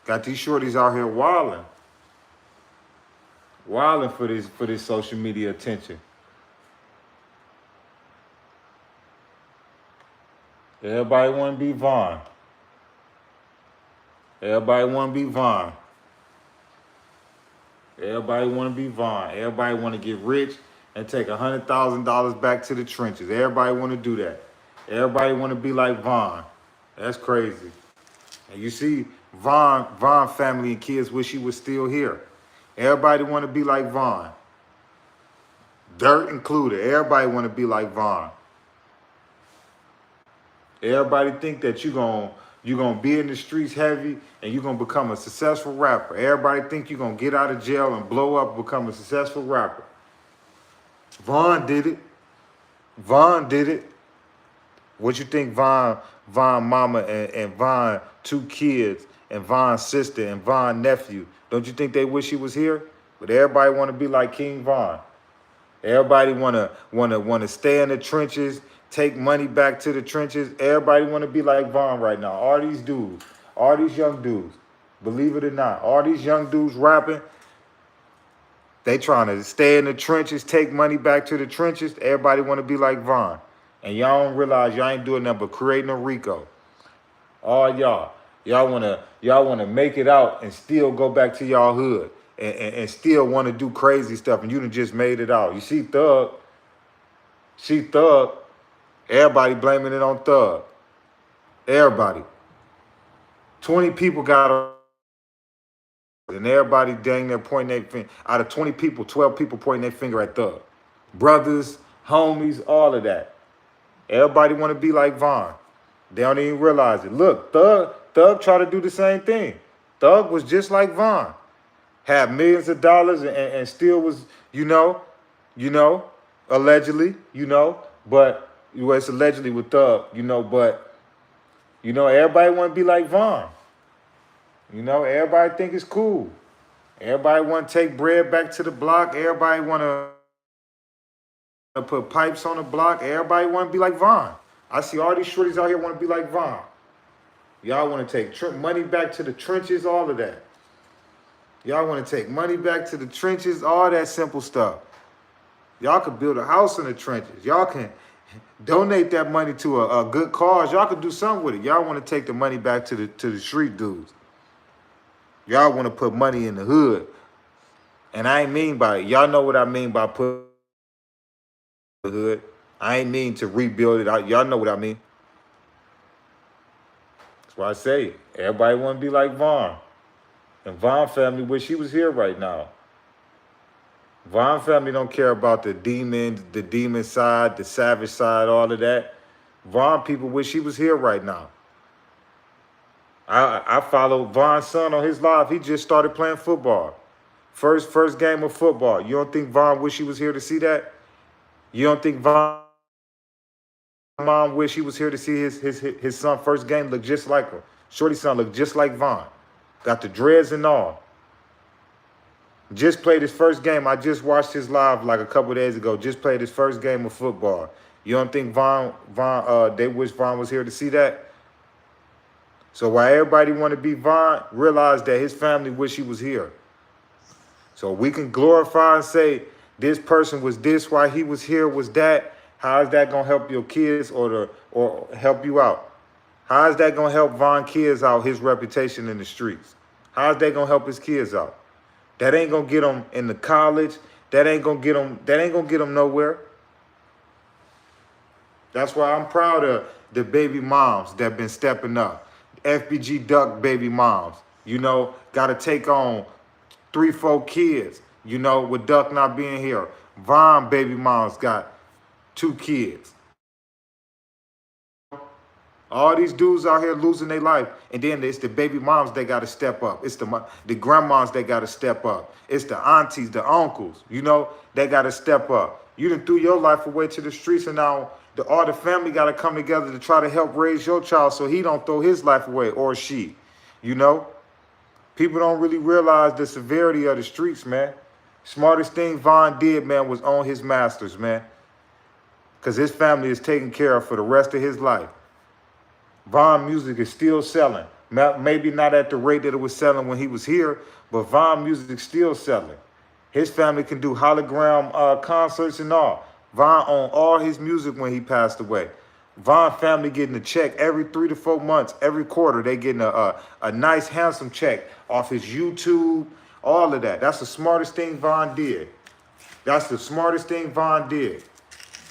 Got these shorties out here wilding. Wilding for this social media attention. Everybody want to be Vaughn. Everybody want to be Vaughn. Everybody want to be Vaughn. Everybody want to get rich and take $100,000 back to the trenches. Everybody want to do that. Everybody want to be like Vaughn. That's crazy. And you see, Vaughn family and kids wish he was still here. Everybody want to be like Von. Dirt included. Everybody want to be like Von. Everybody think that you gonna be in the streets heavy and you're gonna become a successful rapper. Everybody think you're gonna get out of jail and blow up and become a successful rapper. Von did it. Von did it. What you think Von mama and Von two kids and Von's sister and Von nephew, don't you think they wish he was here? But everybody want to be like King Von. Everybody wanna stay in the trenches, take money back to the trenches. Everybody wanna be like Von right now. All these dudes, all these young dudes, believe it or not, all these young dudes rapping, they trying to stay in the trenches, take money back to the trenches. Everybody wanna be like Von. And y'all don't realize y'all ain't doing nothing but creating a Rico. All y'all wanna make it out and still go back to y'all hood. And still want to do crazy stuff, and you done just made it out. You see Thug, everybody blaming it on Thug. Everybody. 20 people got and everybody dang near pointing their finger. Out of 20 people, 12 people pointing their finger at Thug. Brothers, homies, all of that. Everybody want to be like Von. They don't even realize it. Look, Thug tried to do the same thing. Thug was just like Von. Had millions of dollars and still was, allegedly, but it's allegedly with Thug, but, everybody want to be like Von. Everybody think it's cool. Everybody want to take bread back to the block. Everybody want to put pipes on the block. Everybody want to be like Von. I see all these shorties out here want to be like Von. Y'all want to take money back to the trenches, all of that. Y'all want to take money back to the trenches, all that simple stuff. Y'all could build a house in the trenches. Y'all can donate that money to a good cause. Y'all could do something with it. Y'all want to take the money back to the street dudes. Y'all want to put money in the hood. And I ain't mean by it. Y'all know what I mean by put the hood. I ain't mean to rebuild it. Y'all know what I mean. That's why I say everybody want to be like Von. And Von family wish he was here right now. Von family don't care about the demon side, the savage side, all of that. Von people wish he was here right now. I follow Von's son on his live. He just started playing football. First game of football. You don't think Von wish he was here to see that? You don't think Von mom wish he was here to see his son first game look just like her? Shorty's son look just like Von. Got the dreads and all. Just played his first game. I just watched his live like a couple days ago. Just played his first game of football. You don't think they wish Von was here to see that? So while everybody want to be Von, realize that his family wish he was here. So we can glorify and say this person was this, why he was here was that. How is that gonna help your kids or help you out? How is that gonna help Von kids out, his reputation in the streets? How is that gonna help his kids out? That ain't gonna get them into college. That ain't gonna get them nowhere. That's why I'm proud of the baby moms that been stepping up. FBG Duck baby moms, gotta take on 3-4 kids, with Duck not being here. Von baby moms got 2 kids. All these dudes out here losing their life. And then it's the baby moms that got to step up. It's the grandmas that got to step up. It's the aunties, the uncles, they got to step up. You done threw your life away to the streets, and now all the family got to come together to try to help raise your child so he don't throw his life away, or she, People don't really realize the severity of the streets, man. Smartest thing Von did, man, was own his masters, man. Because his family is taken care of for the rest of his life. Von music is still selling. Maybe not at the rate that it was selling when he was here, but Von music is still selling. His family can do hologram concerts and all. Von owned all his music when he passed away. Von family getting a check every 3 to 4 months, every quarter. They getting a nice, handsome check off his YouTube, all of that. That's the smartest thing Von did. That's the smartest thing Von did.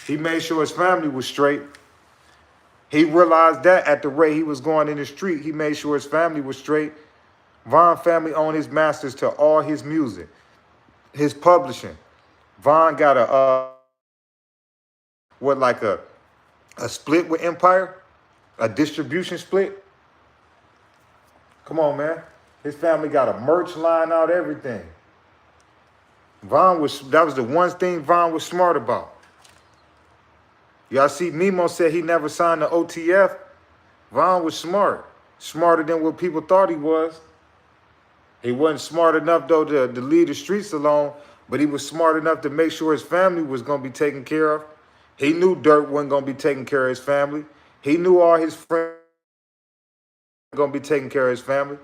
He made sure his family was straight. He realized that at the rate he was going in the street, he made sure his family was straight. Von family owned his masters to all his music. his publishing. Von got like a split with Empire, a distribution split. Come on, man. His family got a merch line out, everything. That was the one thing Von was smart about. Y'all see Mimo said he never signed the OTF. Von was smart. Smarter than what people thought he was. He wasn't smart enough, though, to leave the streets alone, but he was smart enough to make sure his family was going to be taken care of. He knew Dirt wasn't going to be taking care of his family. He knew all his friends were going to be taking care of his family.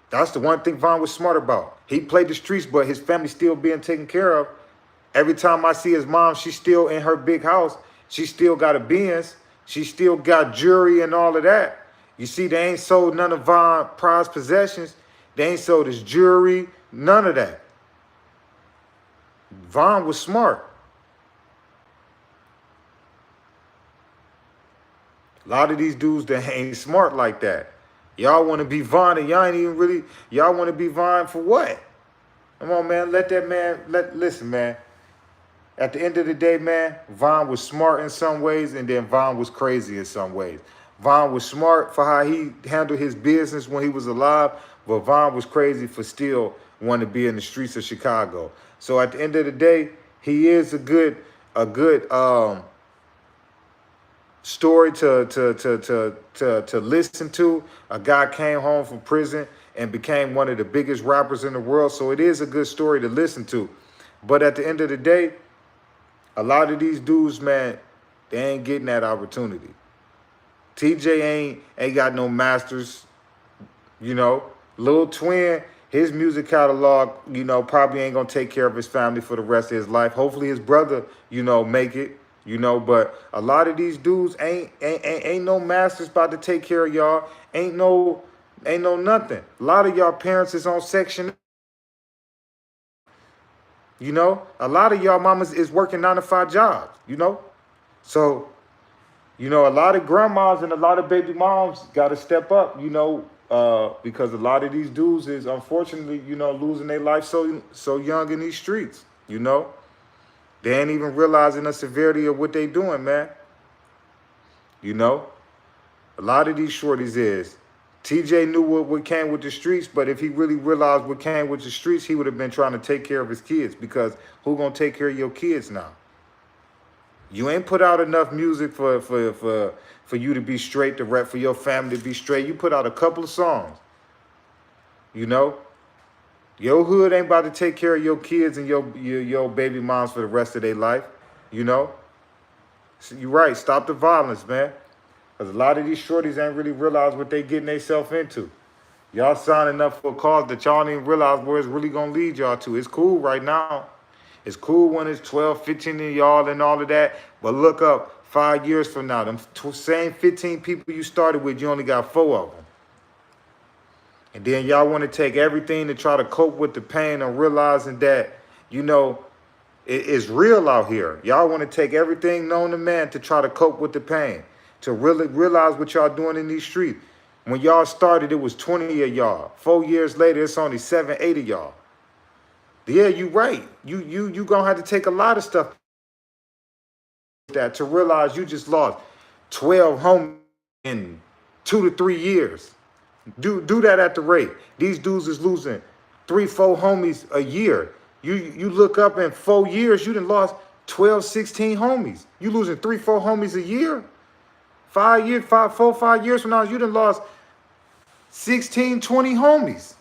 That's the one thing Von was smart about. He played the streets, but his family still being taken care of. Every time I see his mom, she's still in her big house. She still got a Benz. She still got jewelry and all of that. You see, they ain't sold none of Von prized possessions. They ain't sold his jewelry, none of that. Von was smart. A lot of these dudes that ain't smart like that. Y'all want to be Von and y'all ain't even really, y'all want to be Von for what? Come on, man. Listen, man. At the end of the day, man, Von was smart in some ways, and then Von was crazy in some ways. Von was smart for how he handled his business when he was alive, but Von was crazy for still wanting to be in the streets of Chicago. So at the end of the day, he is a good story to listen to. A guy came home from prison and became one of the biggest rappers in the world. So it is a good story to listen to. But at the end of the day, a lot of these dudes, man, they ain't getting that opportunity. TJ ain't got no masters, you know. Lil Twin, his music catalog, you know, probably ain't gonna take care of his family for the rest of his life. Hopefully his brother, you know, make it, you know. But a lot of these dudes ain't no masters about to take care of y'all. Ain't no nothing. A lot of y'all parents is on Section. You know, a lot of y'all mamas is working 9-to-5 jobs, you know. So, you know, a lot of grandmas and a lot of baby moms got to step up, you know, because a lot of these dudes is unfortunately, you know, losing their life so young in these streets, you know. They ain't even realizing the severity of what they doing, man. You know, a lot of these shorties is. TJ knew what came with the streets, but if he really realized what came with the streets, he would have been trying to take care of his kids, because who gonna take care of your kids now? You ain't put out enough music for you to be straight, to rap, for your family to be straight. You put out a couple of songs. You know? Your hood ain't about to take care of your kids and your baby moms for the rest of their life. You know? So you're right. Stop the violence, man. Because a lot of these shorties ain't really realize what they getting themselves into. Y'all signing up for a cause that y'all don't even realize where it's really going to lead y'all to. It's cool right now. It's cool when it's 12, 15 of y'all and all of that. But look up 5 years from now. Them same 15 people you started with, you only got 4 of them. And then y'all want to take everything to try to cope with the pain and realizing that, you know, it's real out here. Y'all want to take everything known to man to try to cope with the pain, to really realize what y'all doing in these streets. When y'all started, it was 20 of y'all. 4 years later, it's only 7, 8 of y'all. Yeah, you right. You gonna have to take a lot of stuff that to realize you just lost 12 homies in 2 to 3 years. Do that at the rate. These dudes is losing 3, 4 homies a year. You look up in 4 years, you done lost 12, 16 homies. You losing 3, 4 homies a year. 5 years, 5 years from now, you done lost 16, 20 homies.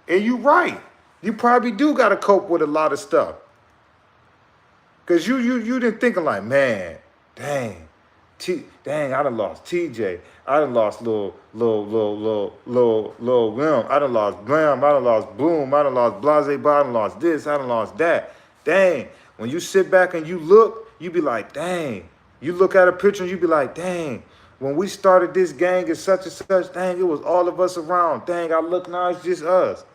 And you right. You probably do got to cope with a lot of stuff. Because you didn't thinking like, man, dang, I done lost TJ. I done lost Lil Wim. I done lost Blam. I done lost Boom. I done lost Blase. I done lost this. I done lost that. Dang. When you sit back and you look, you be like, dang. You look at a picture and you be like, dang. When we started this gang at such and such, dang, it was all of us around. Dang, I look now, it's just us.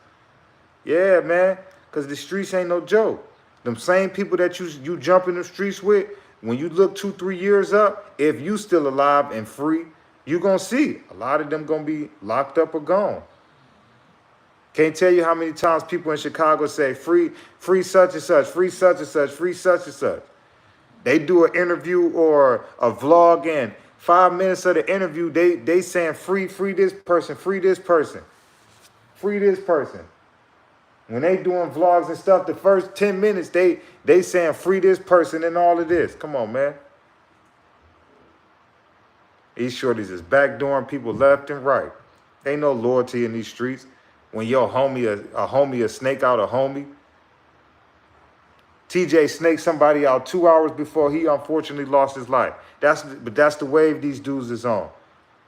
Yeah, man, because the streets ain't no joke. Them same people that you jump in the streets with, when you look 2, 3 years up, if you still alive and free, you going to see a lot of them going to be locked up or gone. Can't tell you how many times people in Chicago say free such and such, free such and such, free such and such. They do an interview or a vlog, and 5 minutes of the interview, they saying free this person, free this person, free this person. When they doing vlogs and stuff, the first 10 minutes, they saying free this person and all of this. Come on, man. These shorties is backdooring people left and right. Ain't no loyalty in these streets. When your homie, a homie, snake out a homie. TJ snaked somebody out 2 hours before he unfortunately lost his life. But that's the wave these dudes is on.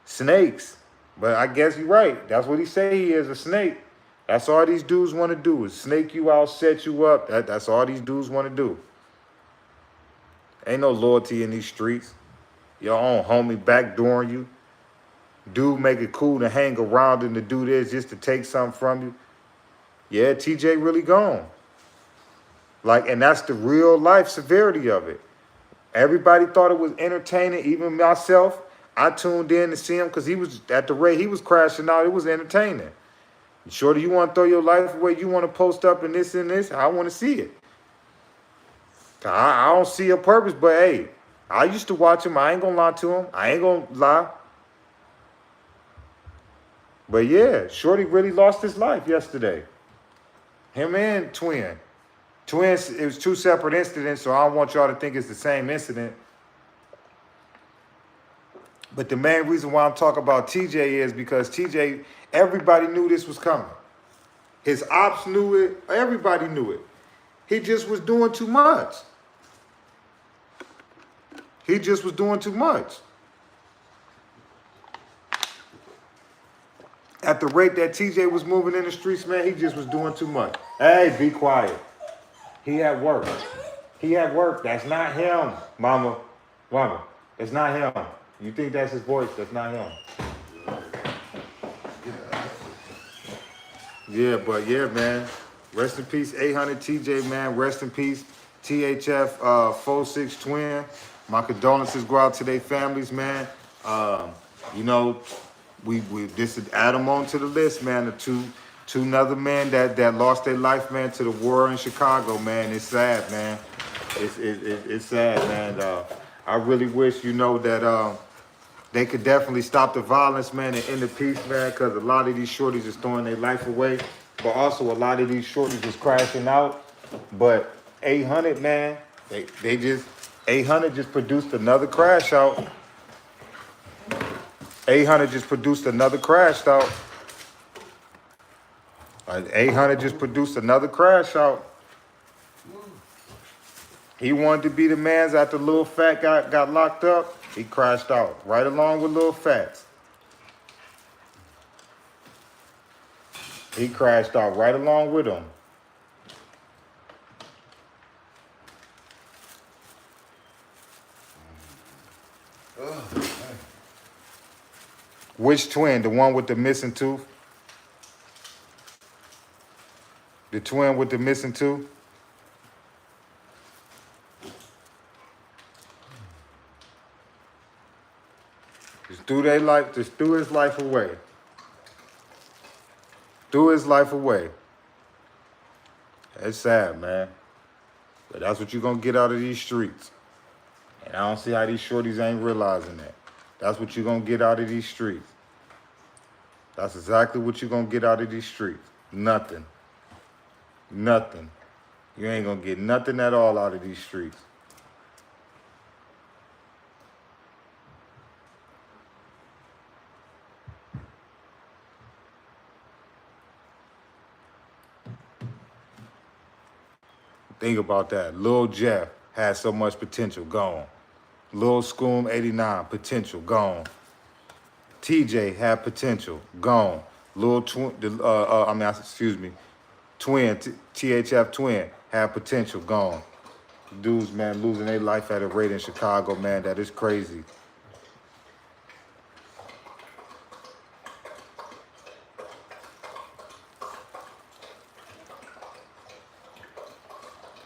Snakes. But I guess you're right. That's what he say he is, a snake. That's all these dudes want to do is snake you out, set you up. That's all these dudes want to do. Ain't no loyalty in these streets. Your own homie backdooring you. Dude make it cool to hang around and to do this just to take something from you. Yeah, TJ really gone. Like, and that's the real life severity of it. Everybody thought it was entertaining, even myself. I tuned in to see him because he was at the rate he was crashing out. It was entertaining. Shorty, you want to throw your life away? You want to post up in this and this? I want to see it. I don't see a purpose, but hey, I used to watch him. I ain't going to lie to him. I ain't going to lie. But yeah, Shorty really lost his life yesterday. Him and Twin. Twins, it was 2 separate incidents, so I don't want y'all to think it's the same incident. But the main reason why I'm talking about TJ is because TJ, everybody knew this was coming. His ops knew it. Everybody knew it. He just was doing too much. He just was doing too much. At the rate that TJ was moving in the streets, man, he just was doing too much. Hey, be quiet. He at work. He at work. That's not him, mama. Mama, it's not him. You think that's his voice? That's not him. Yeah, but yeah, man. Rest in peace, 800 TJ, man. Rest in peace, THF46 twin. My condolences go out to their families, man. You know, we this is add them on to the list, man. The two another men that lost their life, man, to the war in Chicago, man. It's sad, man. It's sad, man. I really wish, you know, that they could definitely stop the violence, man, and end the peace, man, because a lot of these shorties is throwing their life away, but also a lot of these shorties is crashing out. But 800, man, they just 800 just produced another crash out. 800 just produced another crash out. 800 just produced another crash out. He wanted to be the man's after Lil Fat got locked up. He crashed out right along with Lil Fats. He crashed out right along with him. Which twin? The one with the missing tooth? The twin with the missing tooth? Just threw their life, just threw his life away. Threw his life away. It's sad, man. But that's what you're gonna get out of these streets. And I don't see how these shorties ain't realizing that. That's what you're gonna get out of these streets. That's exactly what you're gonna get out of these streets. Nothing. Nothing. You ain't gonna get nothing at all out of these streets. Think about that. Lil Jeff had so much potential, gone. Lil Scoom 89, potential, gone. TJ had potential, gone. Lil Twin, Twin, THF Twin had potential, gone. Dudes, man, losing their life at a rate in Chicago, man, that is crazy.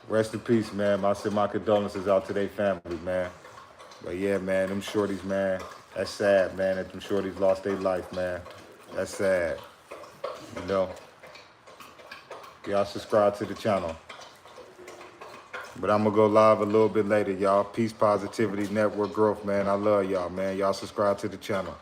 Rest in peace, man. I send my condolences out to their family, man. But yeah, man, them shorties, man, that's sad, man, that them shorties lost their life, man. That's sad, you know. Y'all subscribe to the channel. But I'm gonna go live a little bit later, y'all. Peace, positivity, network growth, man. I love y'all, man. Y'all subscribe to the channel.